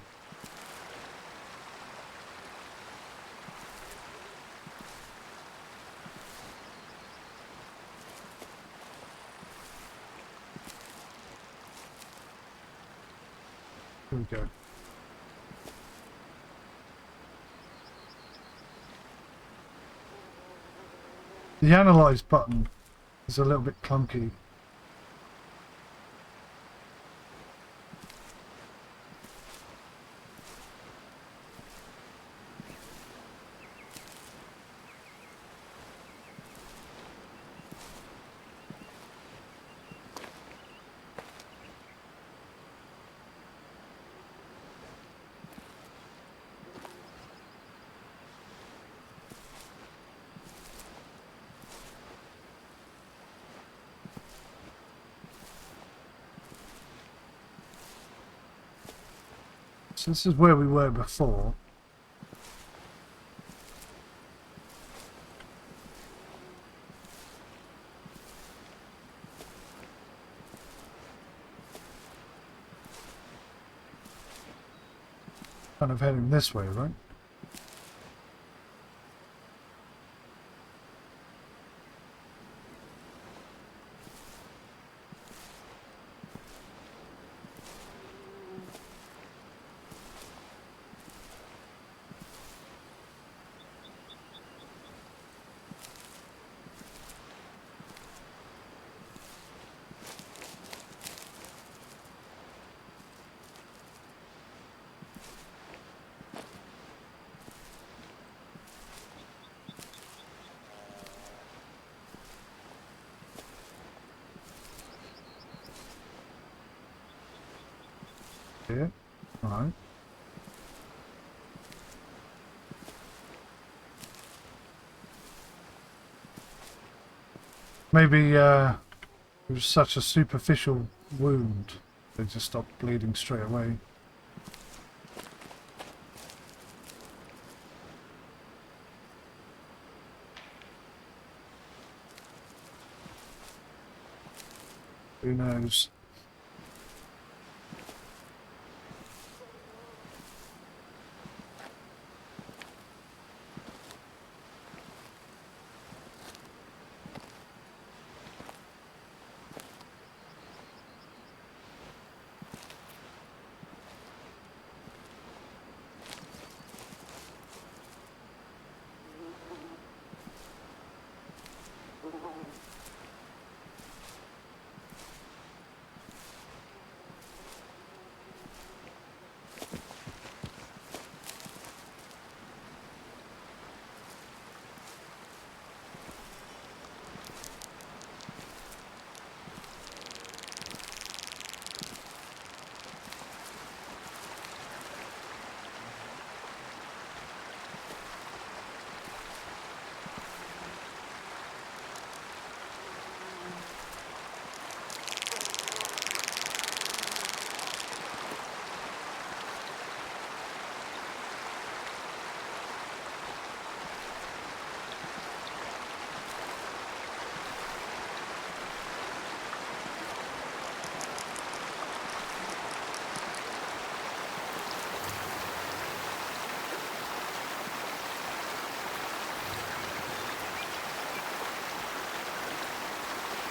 Here we go. The analyze button is a little bit clunky. So this is where we were before. Kind of heading this way, right? Here. Right. Maybe it was such a superficial wound, they just stopped bleeding straight away. Who knows?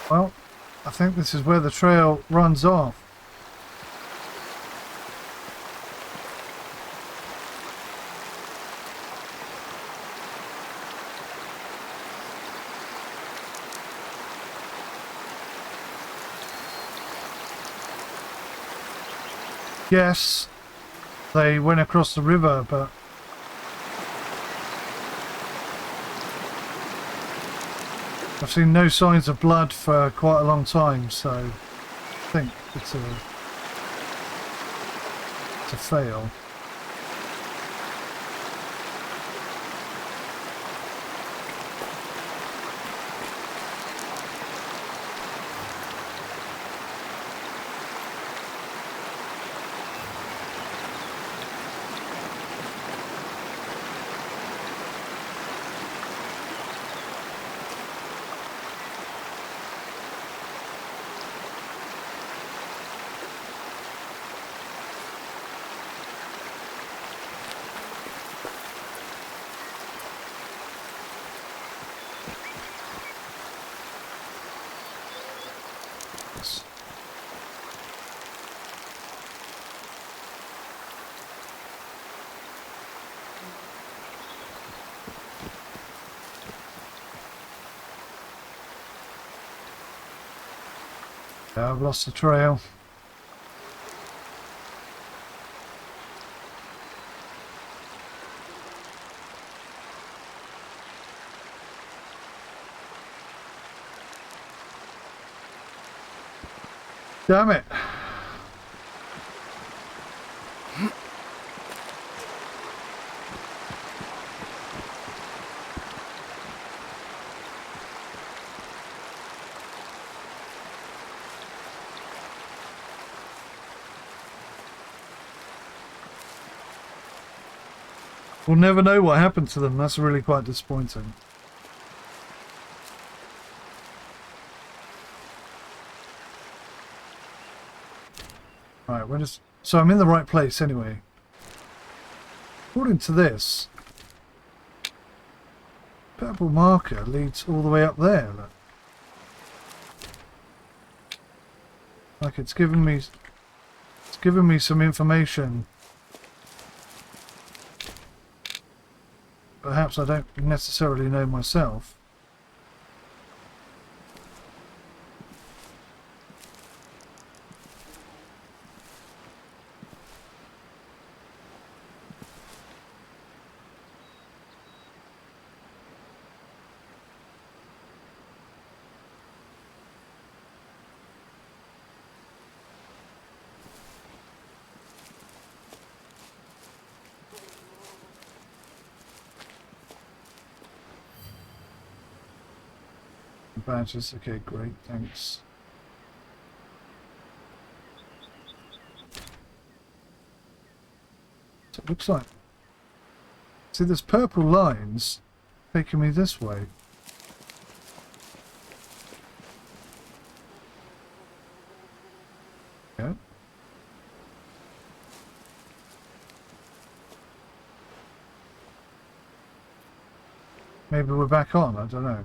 Well, I think this is where the trail runs off. Yes, they went across the river, but I've seen no signs of blood for quite a long time, so I think it's a fail. Yeah, I've lost the trail. Damn it. We'll never know what happened to them. That's really quite disappointing. Right, so I'm in the right place anyway. According to this, purple marker leads all the way up there. Look. Like it's giving me some information. Perhaps I don't necessarily know myself. Badges, okay, great, thanks. So it looks like, see, there's purple lines taking me this way. Yeah. Maybe we're back on, I don't know.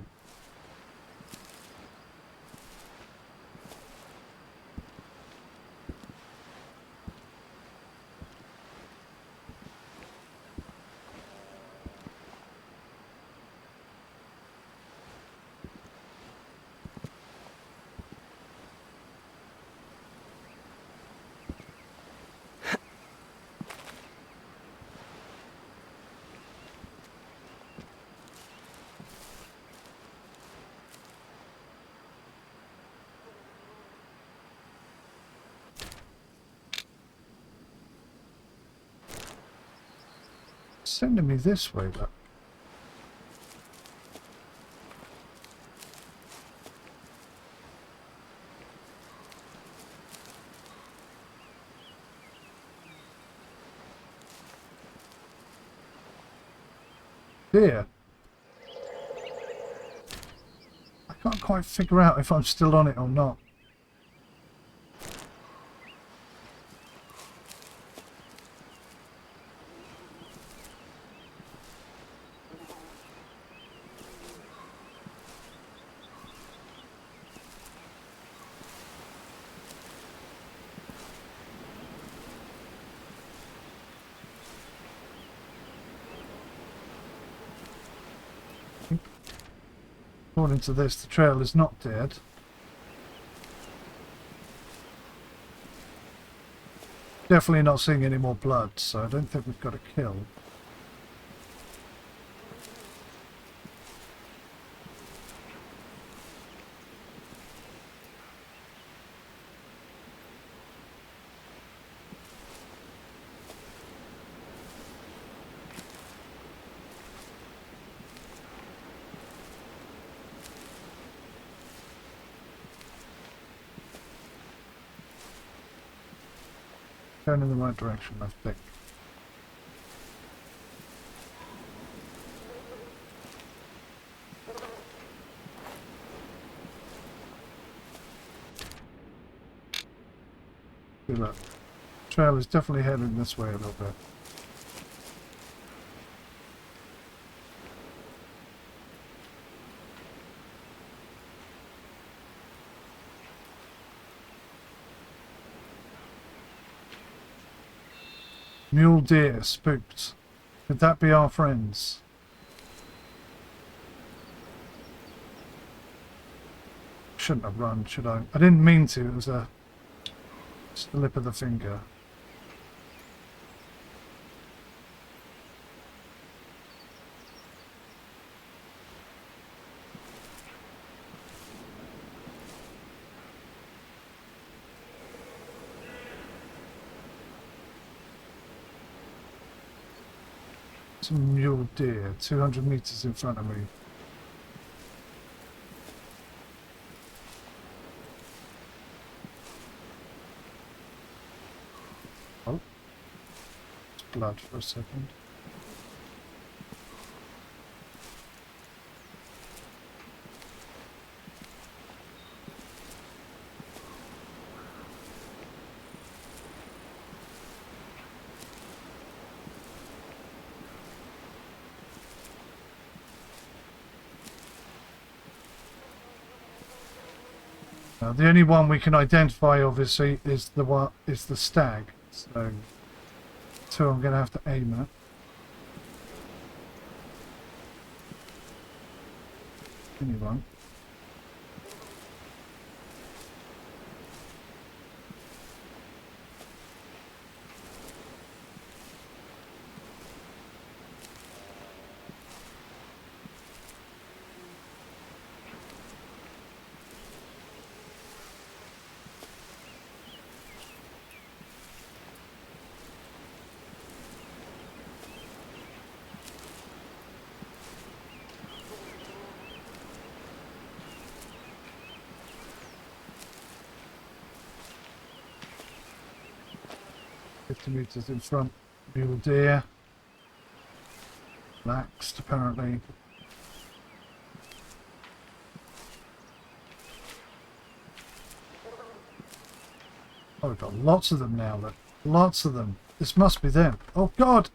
Sending me this way, but deer. I can't quite figure out if I'm still on it or not. According to this, the trail is not dead. Definitely not seeing any more blood, so I don't think we've got a kill. Going in the right direction, I think. See that? Trail is definitely heading this way a little bit. Mule Deer, spooked. Could that be our friends? Shouldn't have run, should I? I didn't mean to. It was a slip of the finger. Some mule deer, 200 meters in front of me. Oh, it's blood for a second. Now, the only one we can identify, obviously, is the stag. So, two I'm going to have to aim at. Anyone? Meters in front, mule deer. Relaxed, apparently. Oh, we've got lots of them now, look. Lots of them. This must be them. Oh, God!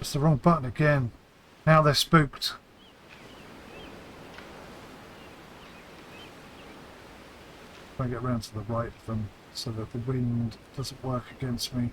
It's the wrong button again. Now they're spooked. Try and get round to the right of them so that the wind doesn't work against me.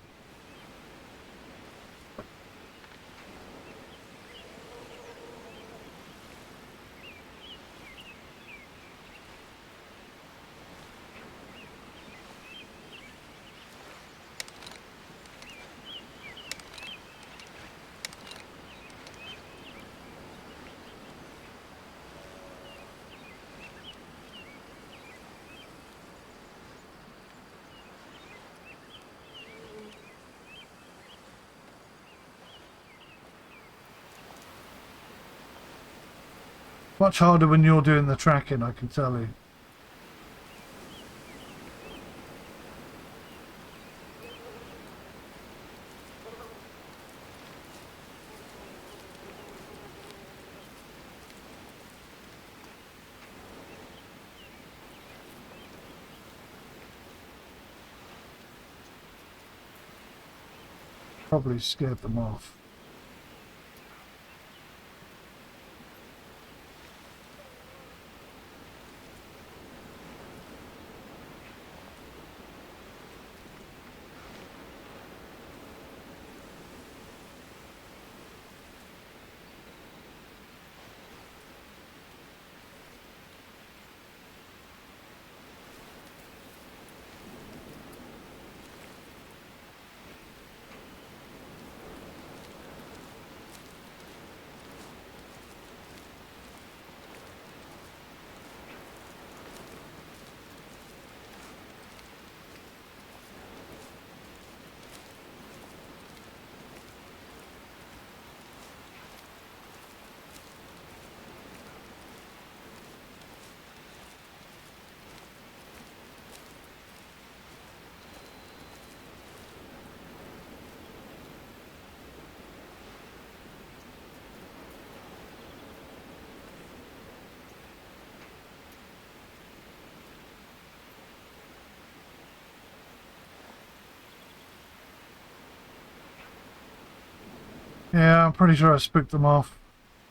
Much harder when you're doing the tracking, I can tell you. Probably scared them off. Yeah, I'm pretty sure I spooked them off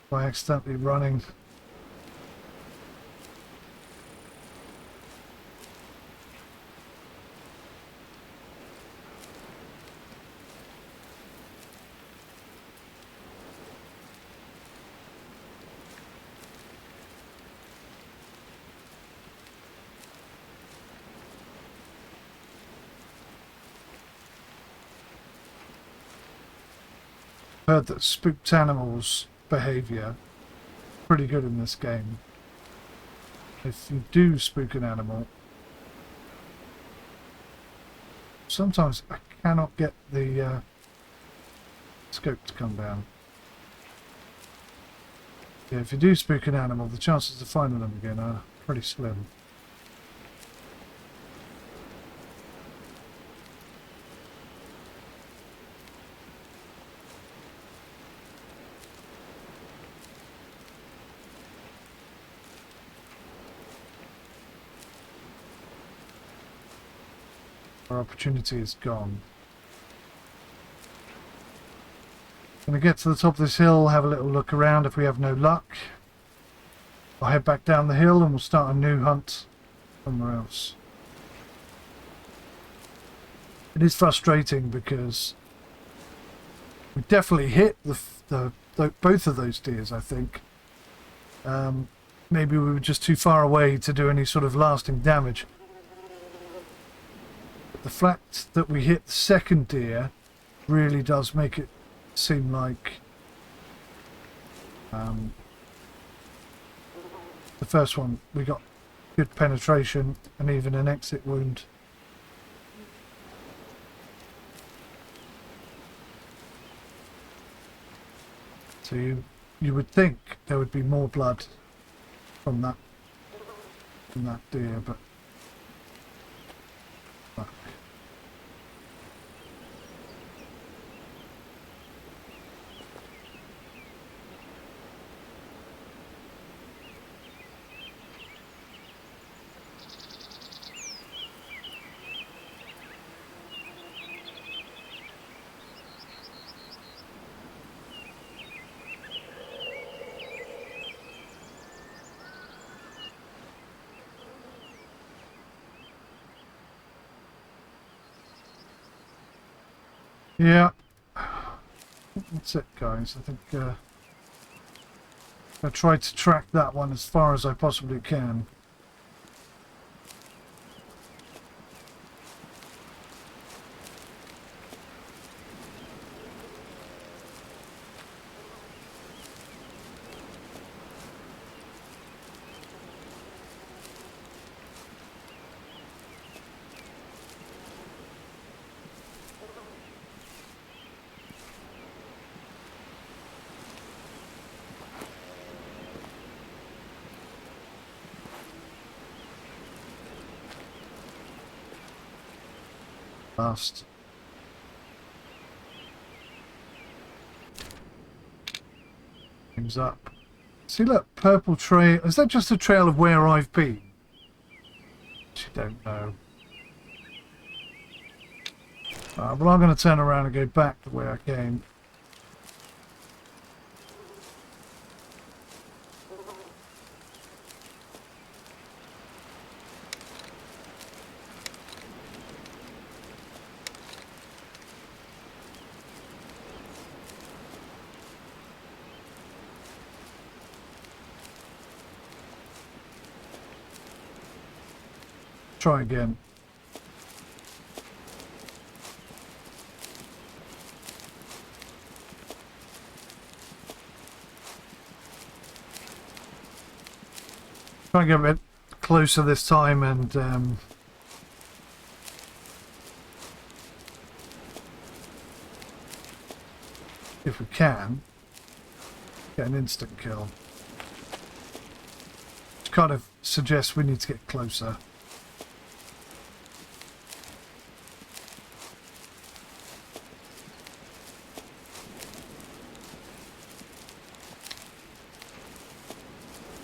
by accidentally running. Heard that spooked animals' behaviour pretty good in this game. If you do spook an animal, sometimes I cannot get the scope to come down. Yeah, if you do spook an animal, the chances of finding them again are pretty slim. Our opportunity is gone. Gonna get to the top of this hill, have a little look around. If we have no luck, I'll head back down the hill and we'll start a new hunt somewhere else. It is frustrating because we definitely hit both of those deers, I think. Maybe we were just too far away to do any sort of lasting damage. The fact that we hit the second deer really does make it seem like the first one we got good penetration and even an exit wound. So you would think there would be more blood from that deer, but fuck. Yeah, that's it, guys. I think I tried to track that one as far as I possibly can. Last. Things up. See, look, purple trail. Is that just a trail of where I've been? I don't know. Well, I'm going to turn around and go back the way I came. Try again. Try and get a bit closer this time and if we can, get an instant kill. Which kind of suggests we need to get closer.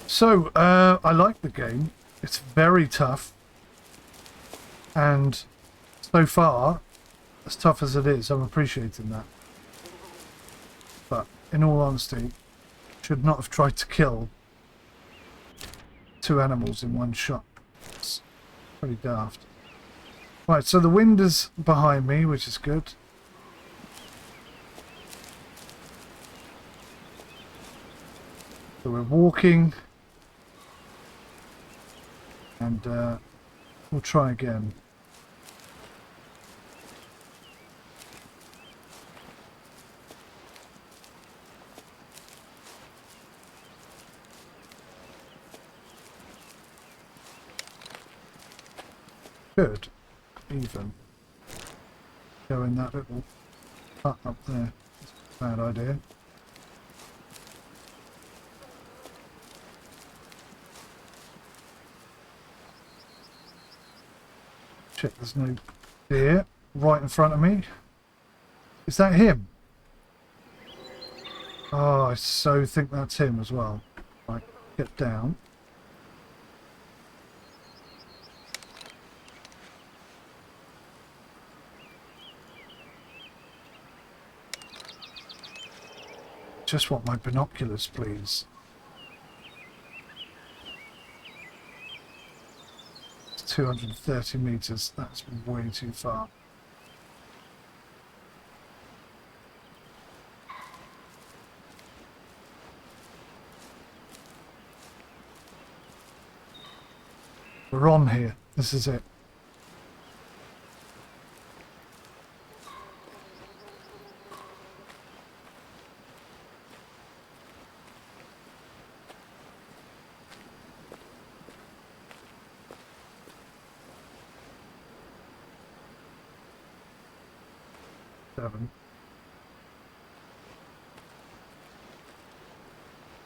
So, I like the game. It's very tough. And so far, as tough as it is, I'm appreciating that. But, in all honesty, should not have tried to kill 2 animals in one shot. It's pretty daft. Right, so the wind is behind me, which is good. So we're walking. And we'll try again. could even go in that little hut up there. That's a bad idea. Check there's no deer right in front of me. Is that him? Oh, I so think that's him as well. Right, get down. Just want my binoculars, please. It's 230 meters. That's way too far. We're on here. This is it.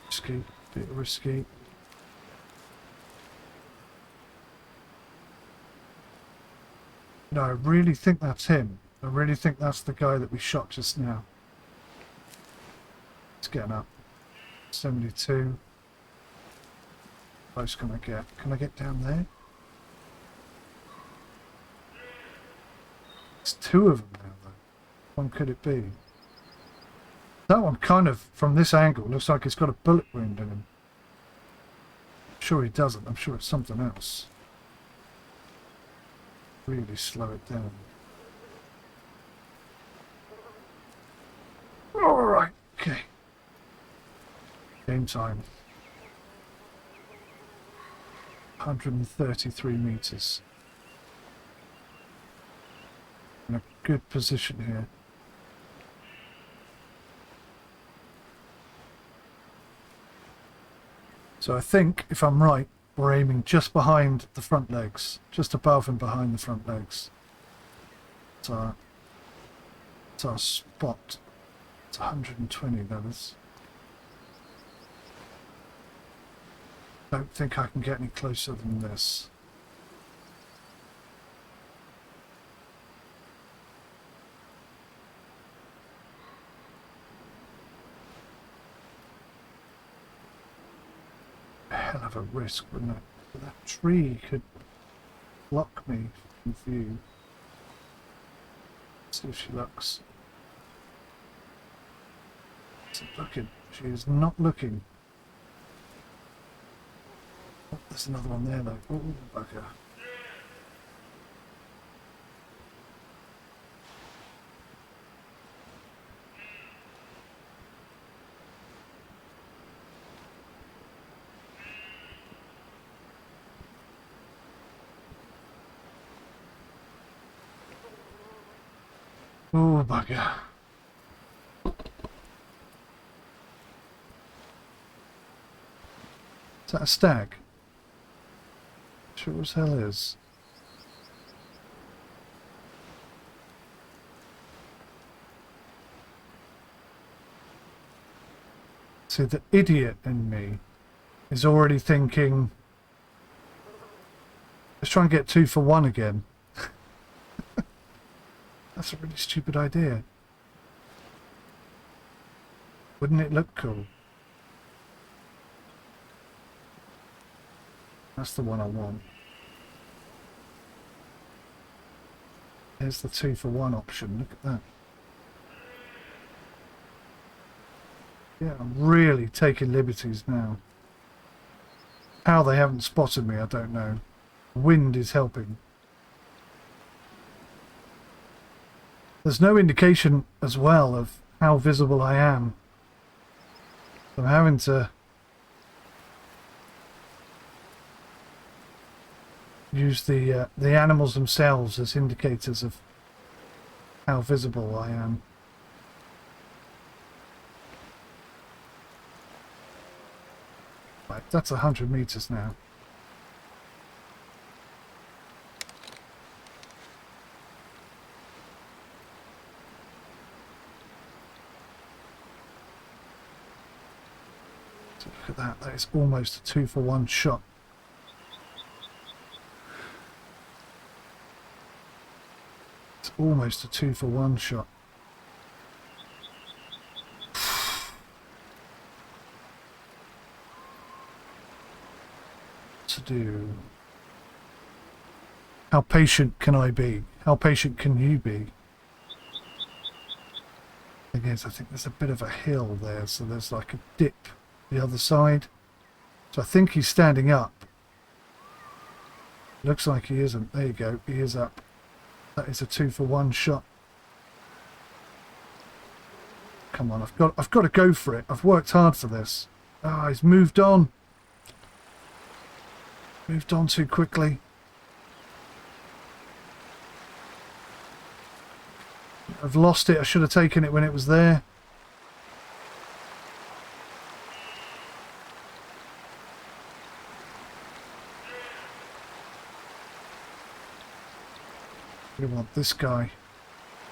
Risky, bit risky. No, I really think that's him. I really think that's the guy that we shot just now. It's getting up. 72. How close can I get? Can I get down there? It's two of them now, though. One could it be? That one kind of, from this angle, looks like he's got a bullet wound in him. I'm sure he doesn't. I'm sure it's something else. Really slow it down. Alright, okay. Game time. 133 meters. In a good position here. So I think, if I'm right, we're aiming just behind the front legs. Just above and behind the front legs. It's our spot. It's 120, that is. Don't think I can get any closer than this. Hell of a risk, wouldn't it? That tree could block me from view. Let's see if she looks. She's looking. She is not looking. Oh, there's another one there though. Oh, bugger. Oh, bugger. Is that a stag? Sure as hell is. See, the idiot in me is already thinking, let's try and get 2 for 1 again. That's a really stupid idea. Wouldn't it look cool? That's the one I want. There's the 2 for 1 option. Look at that. Yeah, I'm really taking liberties now. How they haven't spotted me, I don't know. Wind is helping. There's no indication as well of how visible I am. I'm having to use the animals themselves as indicators of how visible I am. Right, that's 100 meters now. Look at that. That is almost a 2-for-1 shot. It's almost a 2-for-1 shot. To do. How patient can I be? How patient can you be? Thing is, I think there's a bit of a hill there, so there's like a dip the other side. So I think he's standing up. Looks like he isn't. There you go. He is up. That is a 2-for-1 shot. Come on, I've got to go for it. I've worked hard for this. Ah, he's moved on. Moved on too quickly. I've lost it. I should have taken it when it was there. We want this guy.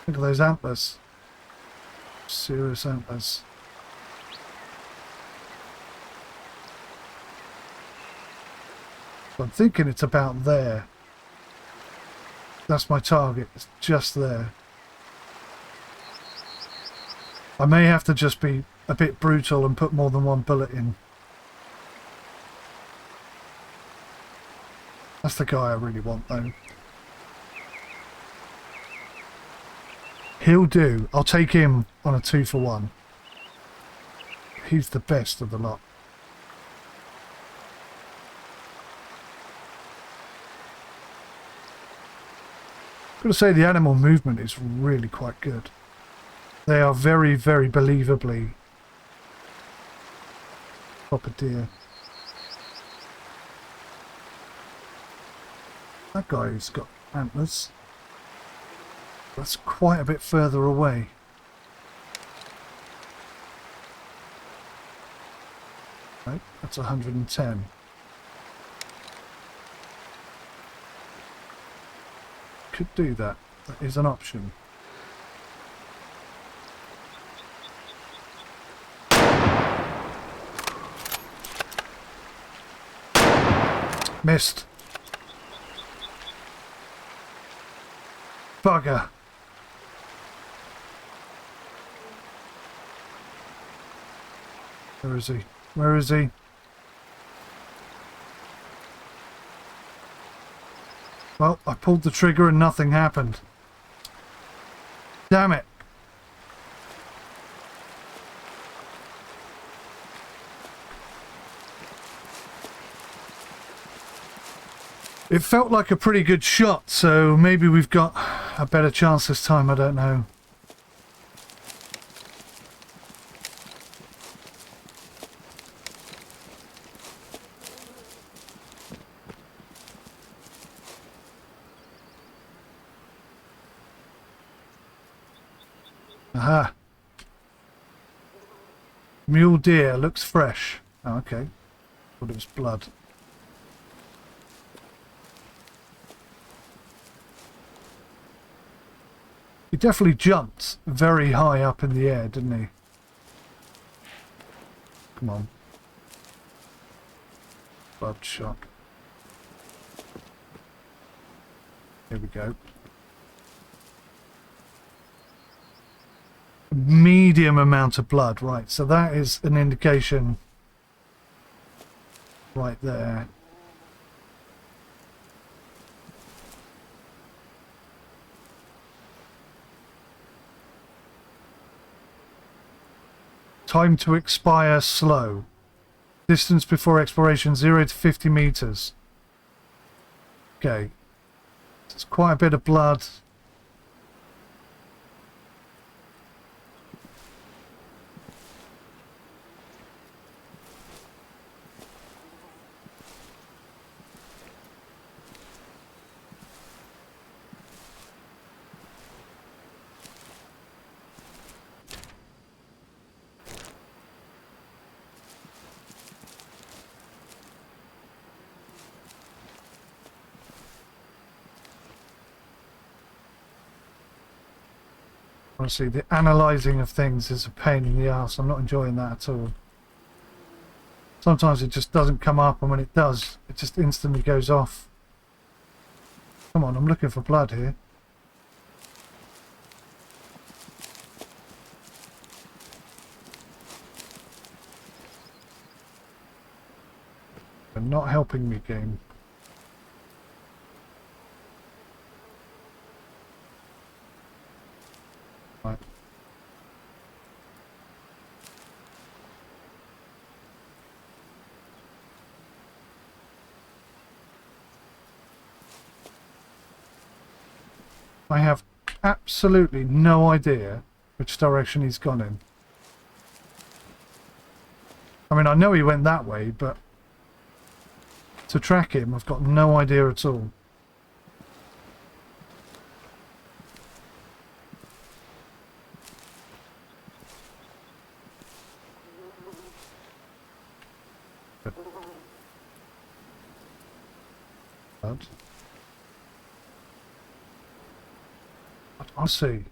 Look at those antlers. Serious antlers. I'm thinking it's about there. That's my target. It's just there. I may have to just be a bit brutal and put more than one bullet in. That's the guy I really want, though. He'll do. I'll take him on a 2-for-1. He's the best of the lot. I've got to say the animal movement is really quite good. They are very, very believably proper deer. That guy's got antlers. That's quite a bit further away. Right, that's 110. Could do that. That is an option. Missed. Bugger. Where is he? Where is he? Well, I pulled the trigger and nothing happened. Damn it. It felt like a pretty good shot, so maybe we've got a better chance this time, I don't know. Aha. Mule deer looks fresh. Oh, okay. Thought it was blood. He definitely jumped very high up in the air, didn't he? Come on. Blood shot. Here we go. Medium amount of blood, right, so that is an indication right there. Time to expire slow. Distance before expiration 0 to 50 meters. Okay. It's quite a bit of blood. Honestly, the analysing of things is a pain in the arse. I'm not enjoying that at all. Sometimes it just doesn't come up, and when it does, it just instantly goes off. Come on, I'm looking for blood here. You're not helping me, game. Right. I have absolutely no idea which direction he's gone in. I mean, I know he went that way, but to track him, I've got no idea at all. But I see.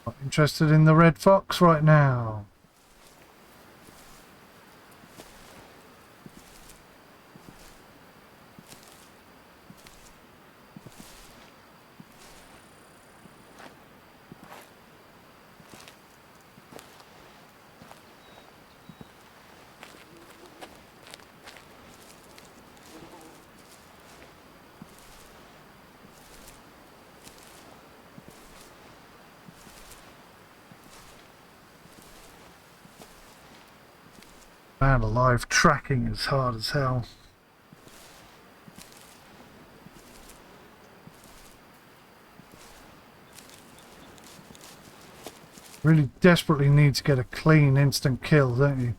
Not interested in the red fox right now. Man alive, tracking is hard as hell. Really desperately need to get a clean instant kill, don't you?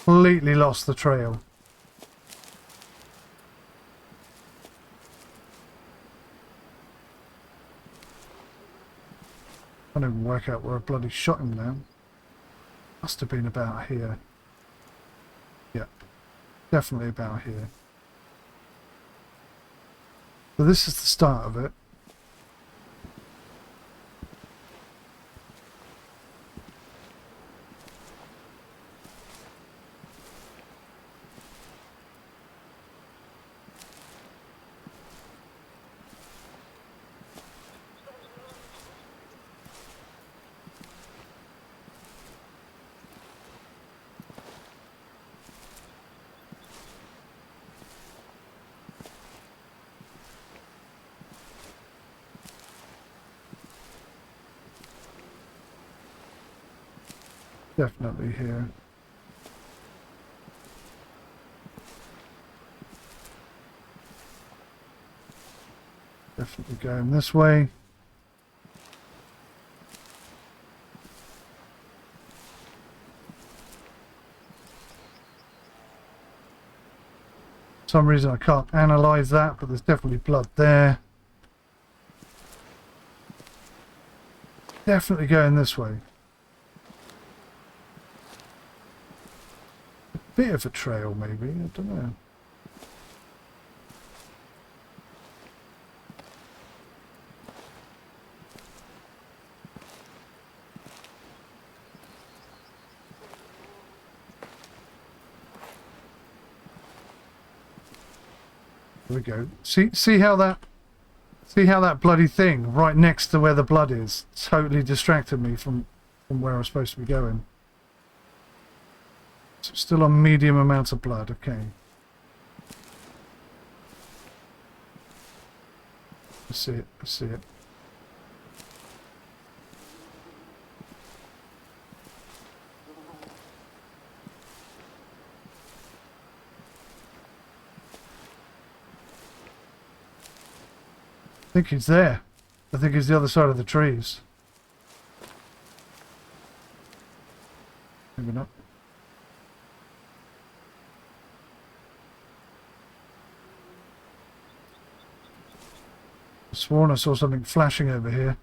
Completely lost the trail. I can't even work out where I bloody shot him now. Must have been about here. Yeah, definitely about here. So this is the start of it. Definitely here. Definitely going this way. For some reason I can't analyze that, but there's definitely blood there. Definitely going this way. Bit of a trail, maybe. I don't know. There we go. See how that See how that bloody thing right next to where the blood is totally distracted me from where I'm supposed to be going. So still on medium amounts of blood, okay. I see it, I see it. I think he's there. I think he's the other side of the trees. Maybe not. I sworn I saw something flashing over here.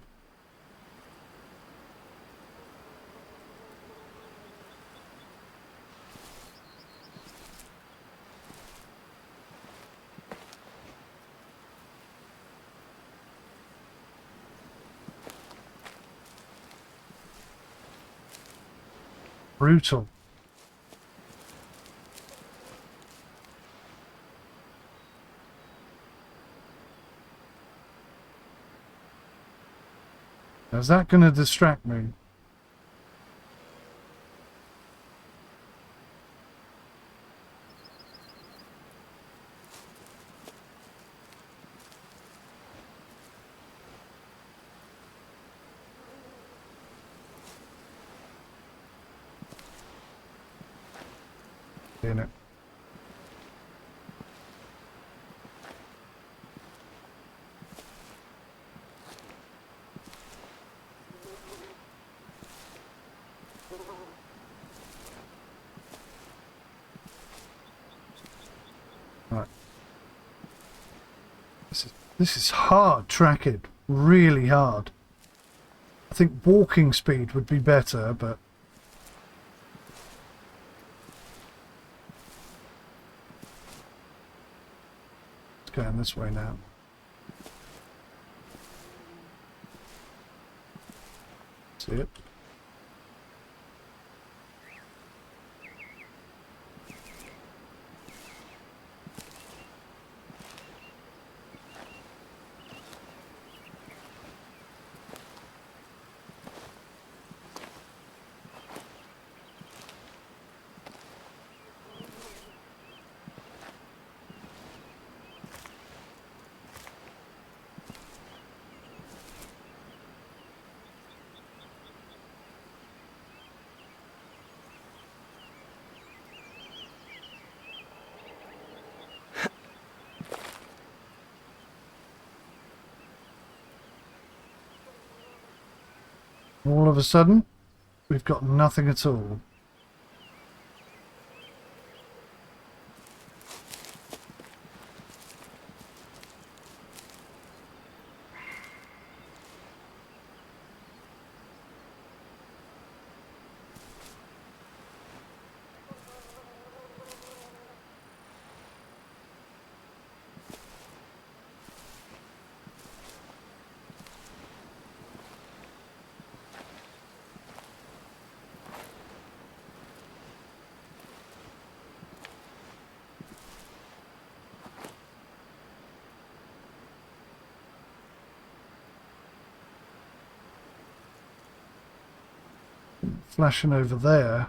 Brutal. Is that going to distract me? In it. Right. This is hard tracking, really hard. I think walking speed would be better, but going this way now. See it? All of a sudden, we've got nothing at all. Flashing over there.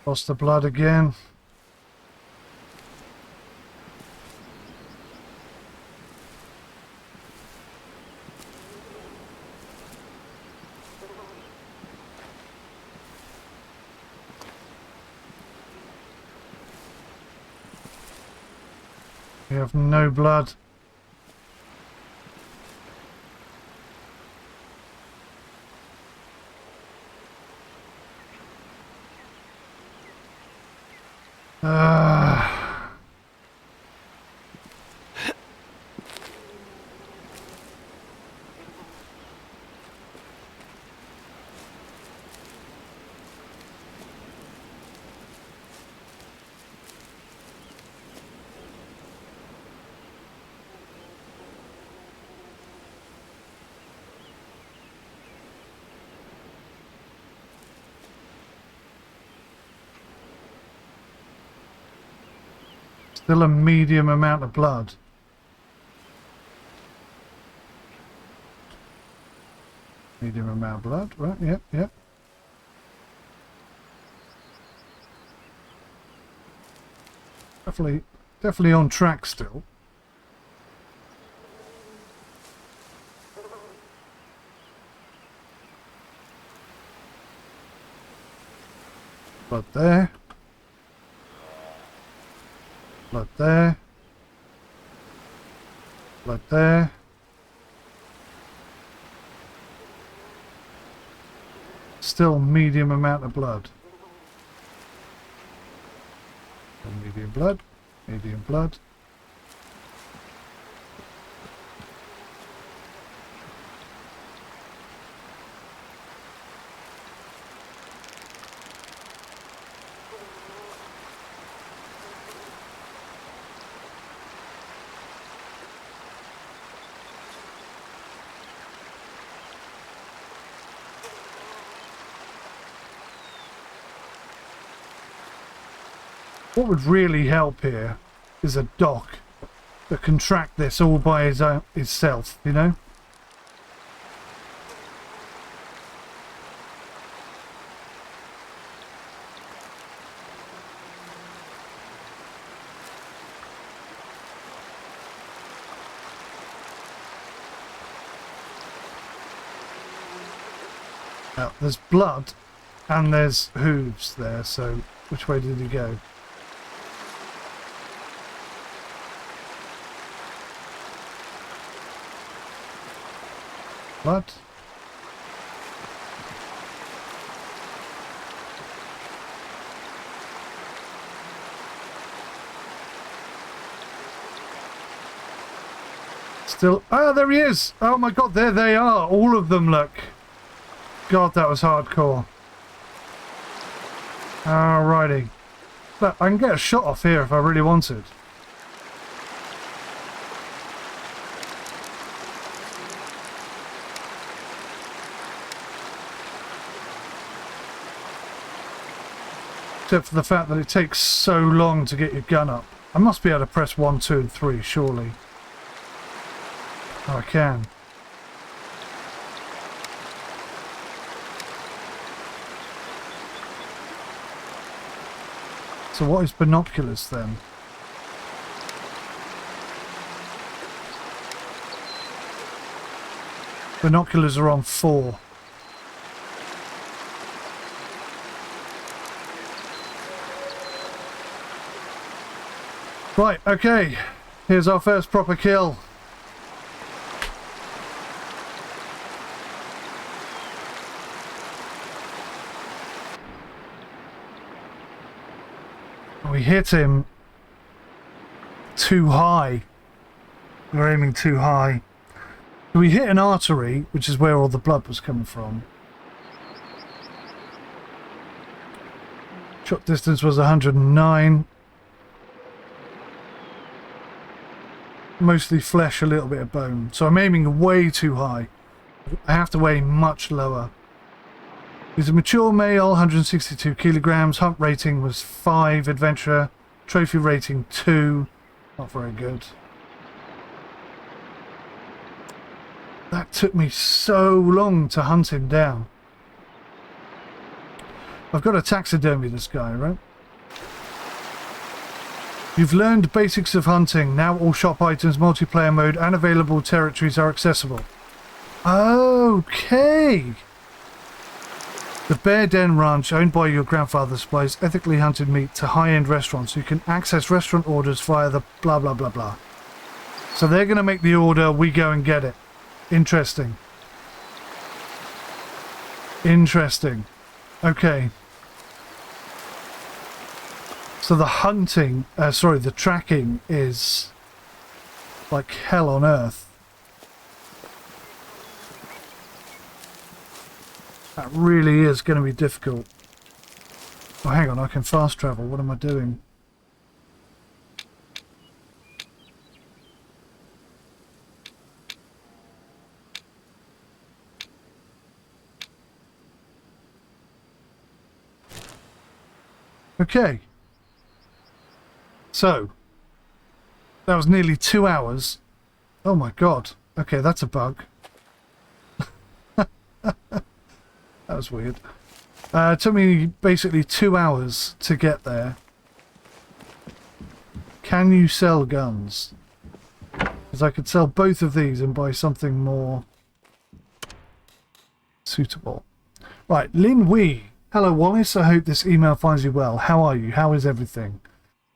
Lost the blood again. We have no blood. Still a medium amount of blood. Medium amount of blood, right? Yep, yep. Definitely on track still. Blood there. Blood there. Blood there. Still medium amount of blood. And medium blood. Medium blood. What would really help here is a dock that can track this all by itself, you know? Now, there's blood and there's hooves there, so which way did he go? Blood. Still, ah, there he is. Oh my god, there they are, all of them. Look, god, that was hardcore. Alrighty, look, I can get a shot off here if I really wanted. Except for the fact that it takes so long to get your gun up. I must be able to press 1, 2 and 3, surely. Oh, I can. So what is binoculars then? Binoculars are on 4. Right, okay, here's our first proper kill. We hit him too high. We were aiming too high. We hit an artery, which is where all the blood was coming from. Shot distance was 109. Mostly flesh, a little bit of bone. So I'm aiming way too high. I have to aim much lower. He's a mature male, 162 kilograms. Hunt rating was 5. Adventurer. Trophy rating 2. Not very good. That took me so long to hunt him down. I've got to taxidermy this guy, right? You've learned basics of hunting. Now all shop items, multiplayer mode, and available territories are accessible. Okay. The Bear Den Ranch, owned by your grandfather, supplies ethically hunted meat to high-end restaurants. You can access restaurant orders via the blah, blah, blah, blah. So they're going to make the order, we go and get it. Interesting. Interesting. Okay. So the hunting, the tracking is like hell on earth. That really is going to be difficult. Oh, hang on, I can fast travel. What am I doing? Okay. So, that was nearly 2 hours. Oh my god. Okay, that's a bug. That was weird. It took me basically 2 hours to get there. Can you sell guns? Because I could sell both of these and buy something more suitable. Right, 𝗏𝗏. Hello Wallace, I hope this email finds you well. How are you? How is everything?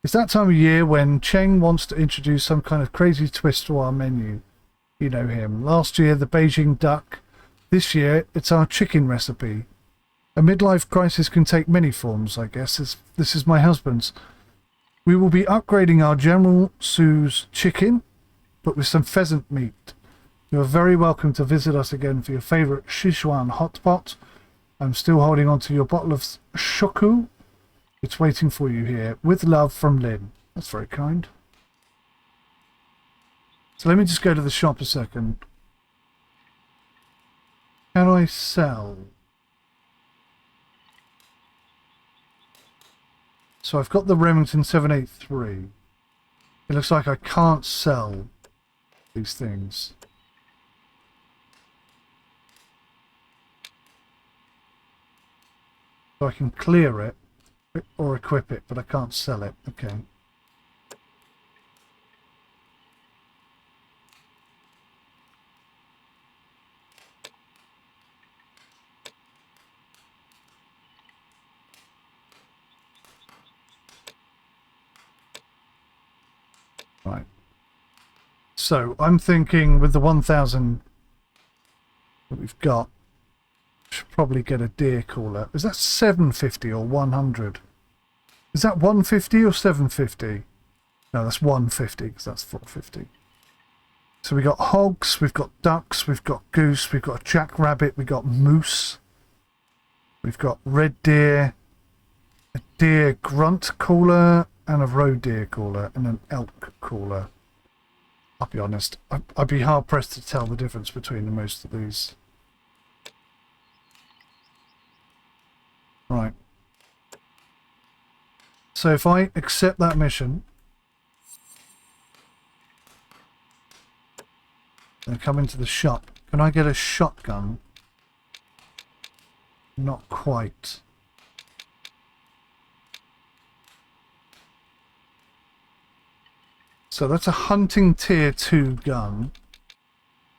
It's that time of year when Cheng wants to introduce some kind of crazy twist to our menu. You know him. Last year, the Beijing duck. This year, it's our chicken recipe. A midlife crisis can take many forms, I guess. This is my husband's. We will be upgrading our General Tso's chicken, but with some pheasant meat. You are very welcome to visit us again for your favourite Sichuan hot pot. I'm still holding on to your bottle of shoku. It's waiting for you here. With love from Lynn. That's very kind. So let me just go to the shop a second. Can I sell? So I've got the Remington 783. It looks like I can't sell these things. So I can clear it or equip it, but I can't sell it. Okay. Right. So I'm thinking with the 1,000 that we've got, should probably get a deer caller. Is that 750 or 100? Is that 150 or 750? No, that's 150 because that's 450. So we got hogs, we've got ducks, we've got goose, we've got a jackrabbit, we've got moose, we've got red deer, a deer grunt caller, and a roe deer caller, and an elk caller. I'll be honest, I'd be hard pressed to tell the difference between the most of these. Right. So if I accept that mission and come into the shop, can I get a shotgun? Not quite. So that's a hunting tier 2 gun.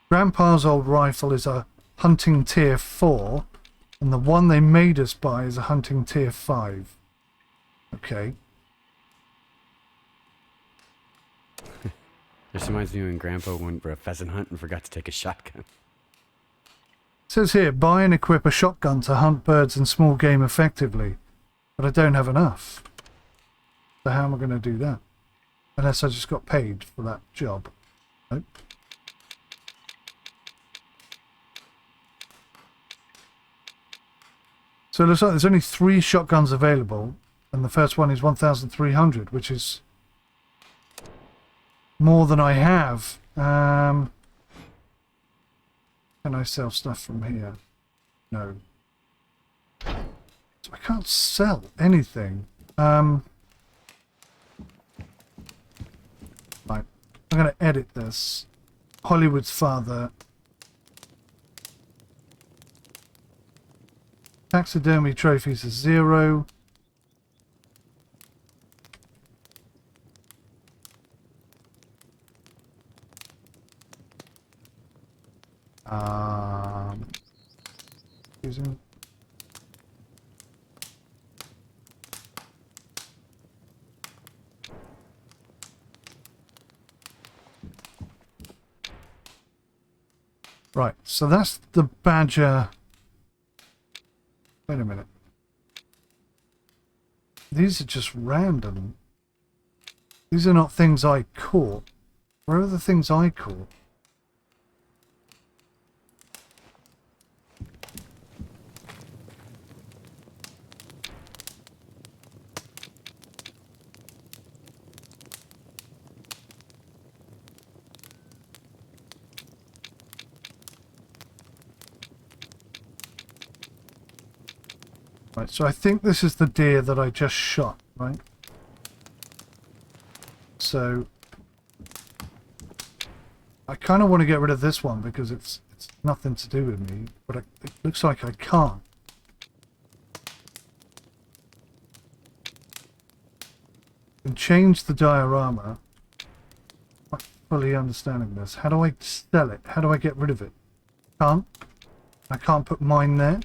Grandpa's old rifle is a hunting tier 4, and the one they made us buy is a hunting tier 5. Okay. This reminds me when Grandpa went for a pheasant hunt and forgot to take a shotgun. It says here, buy and equip a shotgun to hunt birds and small game effectively. But I don't have enough. So how am I going to do that? Unless I just got paid for that job. Nope. So it looks like there's only 3 shotguns available. And the first one is 1,300, which is more than I have. Can I sell stuff from here? No. So I can't sell anything. Right. I'm going to edit this. Hollywood's father. Taxidermy trophies are 0. Using right, so that's the badger. Wait a minute. These are just random. These are not things I caught. Where are the things I caught? Right, so I think this is the deer that I just shot, right? So I kind of want to get rid of this one because it's nothing to do with me, but it looks like I can't. And change the diorama. I'm not fully understanding this. How do I sell it? How do I get rid of it? Can't. I can't put mine there.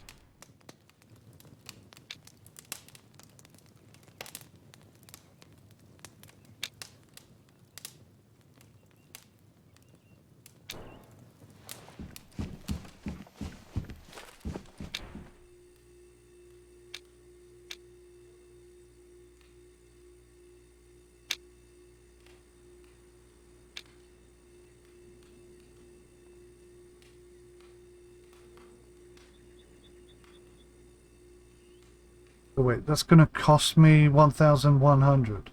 Oh wait, that's going to cost me 1,100.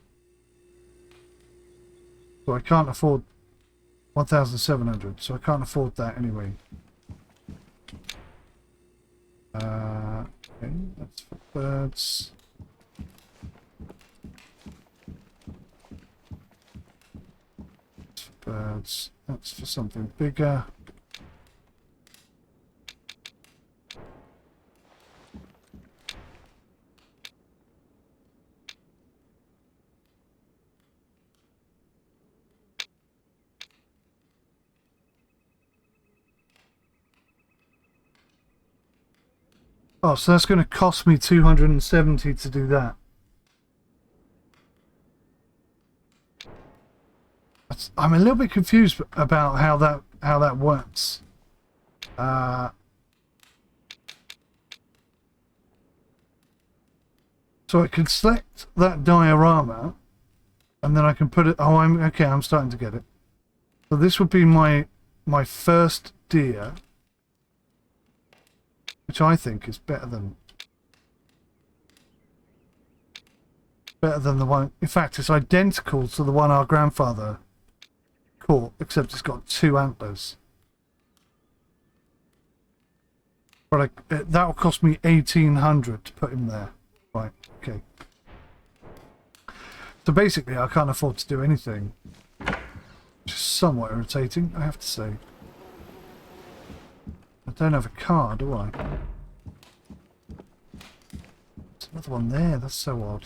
So I can't afford 1,700. So I can't afford that anyway. Okay, that's for birds. That's for birds. That's for something bigger. Oh, so that's going to cost me 270 to do that. I'm a little bit confused about how that works. So I can select that diorama, and then I can put it. Oh, I'm starting to get it. So this would be my first deer, which I think is better than the one. In fact, it's identical to the one our grandfather caught, except it's got 2 antlers. But that will cost me 1,800 to put him there. Right, okay. So basically, I can't afford to do anything. Which is somewhat irritating, I have to say. I don't have a car, do I? There's another one there, that's so odd.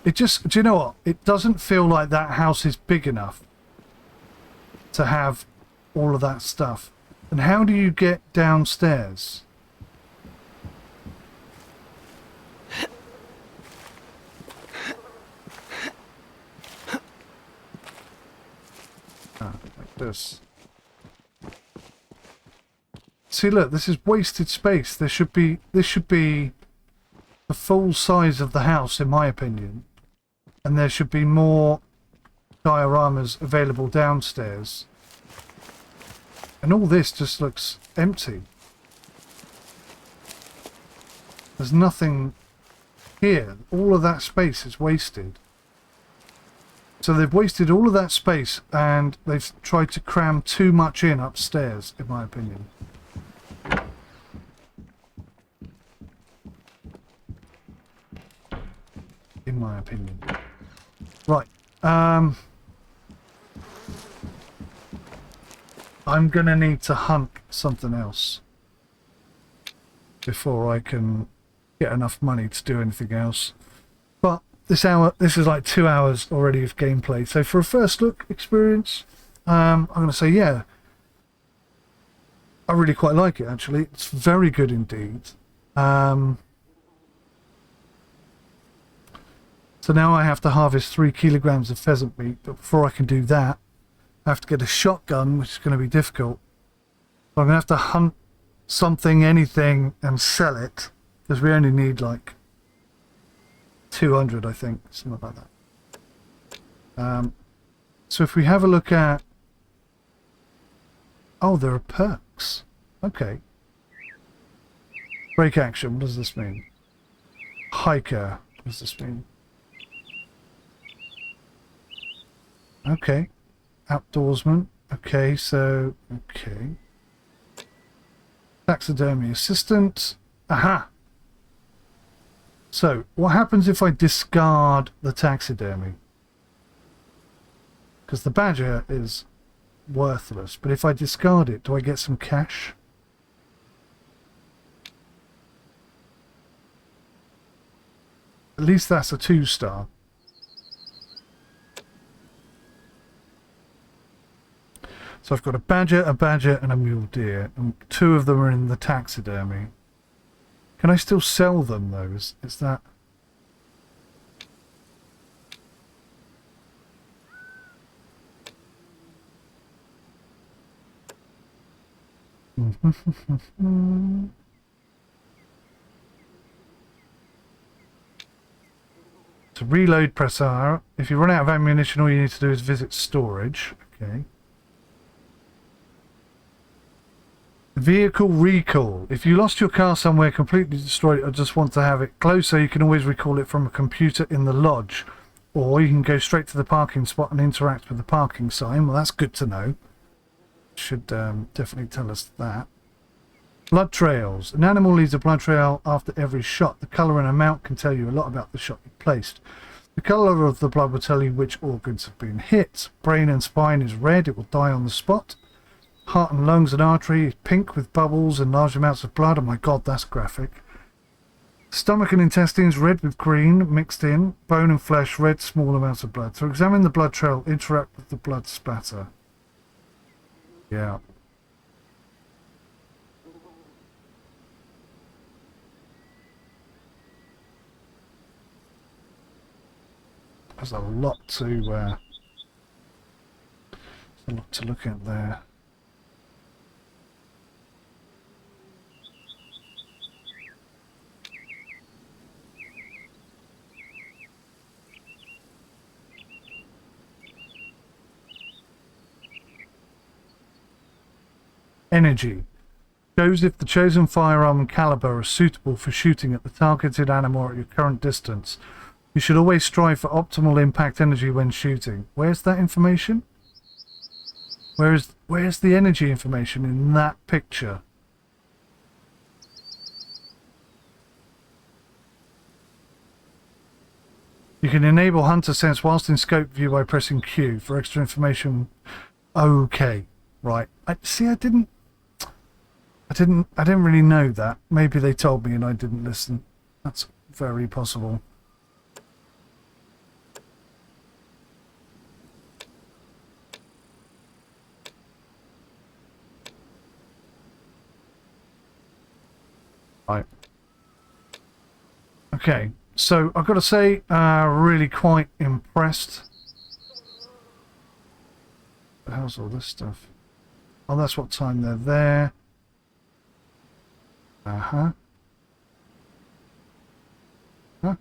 It just, do you know what? It doesn't feel like that house is big enough to have all of that stuff. And how do you get downstairs? Like this. See, look, this is wasted space. This should be the full size of the house, in my opinion. And there should be more dioramas available downstairs. And all this just looks empty. There's nothing here. All of that space is wasted. So they've wasted all of that space and they've tried to cram too much in upstairs, in my opinion. In my opinion. Right. I'm going to need to hunt something else before I can get enough money to do anything else. But this is like 2 hours already of gameplay. So for a first look experience, I'm going to say, yeah, I really quite like it, actually. It's very good indeed. So now I have to harvest 3 kilograms of pheasant meat, but before I can do that, I have to get a shotgun, which is going to be difficult. So I'm going to have to hunt something, anything, and sell it, because we only need like 200, I think, something like that. So if we have a look at... Oh, there are perks. Okay. Break action, what does this mean? Hiker, what does this mean? Okay. Outdoorsman. Okay, so... Okay. Taxidermy assistant. Aha! So, what happens if I discard the taxidermy? Because the badger is worthless, but if I discard it, do I get some cash? At least that's a 2-star. So I've got a badger, and a mule deer, and 2 of them are in the taxidermy. Can I still sell them though? Is that... To reload, press R. If you run out of ammunition, all you need to do is visit storage. Okay. Vehicle recall. If you lost your car somewhere, completely destroyed it, or just want to have it closer, you can always recall it from a computer in the lodge. Or you can go straight to the parking spot and interact with the parking sign. Well, that's good to know. Should definitely tell us that. Blood trails. An animal leaves a blood trail after every shot. The colour and amount can tell you a lot about the shot you placed. The colour of the blood will tell you which organs have been hit. Brain and spine is red. It will die on the spot. Heart and lungs and artery is pink with bubbles and large amounts of blood. Oh my god, that's graphic. Stomach and intestines red with green mixed in. Bone and flesh red, small amounts of blood. So examine the blood trail, interact with the blood spatter. Yeah. There's a lot to look at there. Energy. Shows if the chosen firearm and caliber are suitable for shooting at the targeted animal at your current distance. You should always strive for optimal impact energy when shooting. Where's that information? Where's the energy information in that picture? You can enable hunter sense whilst in scope view by pressing Q for extra information. Okay, right. I didn't really know that. Maybe they told me and I didn't listen. That's very possible. Right. Okay, so I've got to say, really quite impressed. How's all this stuff? Oh, that's what time they're there. Uh-huh. Huh?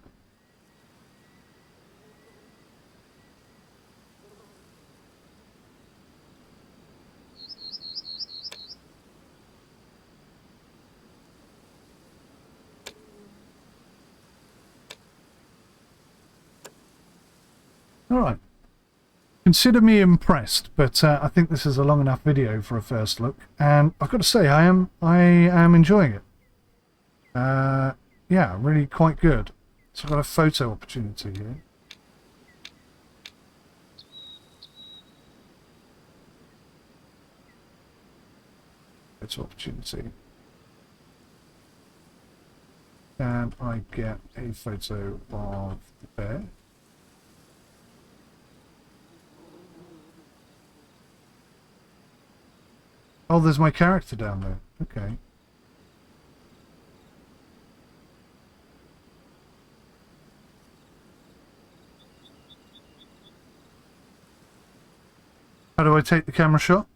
All right. Consider me impressed, but I think this is a long enough video for a first look, and I've got to say I am enjoying it. Yeah, really quite good. So I've got a photo opportunity here. photo opportunity. Can I get a photo of the bear? Oh, there's my character down there. Okay. How do I take the camera shot?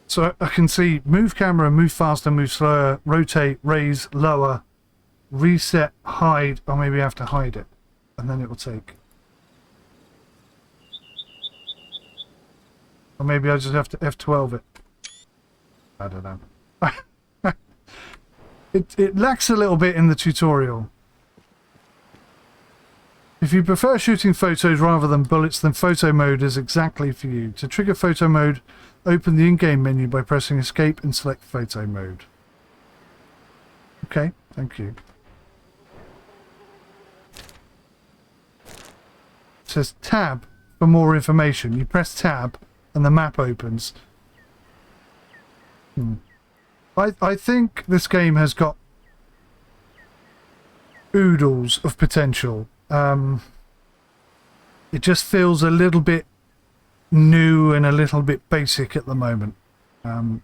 So I can see move camera, move faster, move slower, rotate, raise, lower, reset, hide, or maybe I have to hide it, and then it will take. Or maybe I just have to F12 it. I don't know. It lacks a little bit in the tutorial. If you prefer shooting photos rather than bullets, then photo mode is exactly for you. To trigger photo mode, open the in-game menu by pressing escape and select photo mode. Okay, thank you. It says tab for more information. You press tab and the map opens. I think this game has got oodles of potential. It just feels a little bit new and a little bit basic at the moment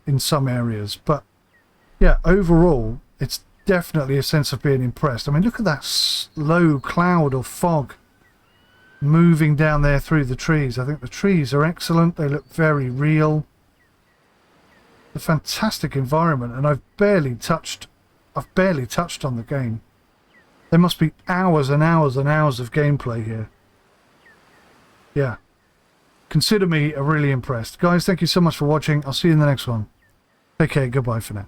in some areas, but yeah, overall it's definitely a sense of being impressed. I mean, look at that low cloud or fog moving down there through the trees. I think the trees are excellent. They look very real. A fantastic environment, and I've barely touched on the game. There must be hours and hours and hours of gameplay here. Yeah. Consider me really impressed. Guys, thank you so much for watching. I'll see you in the next one. Take care. Goodbye for now.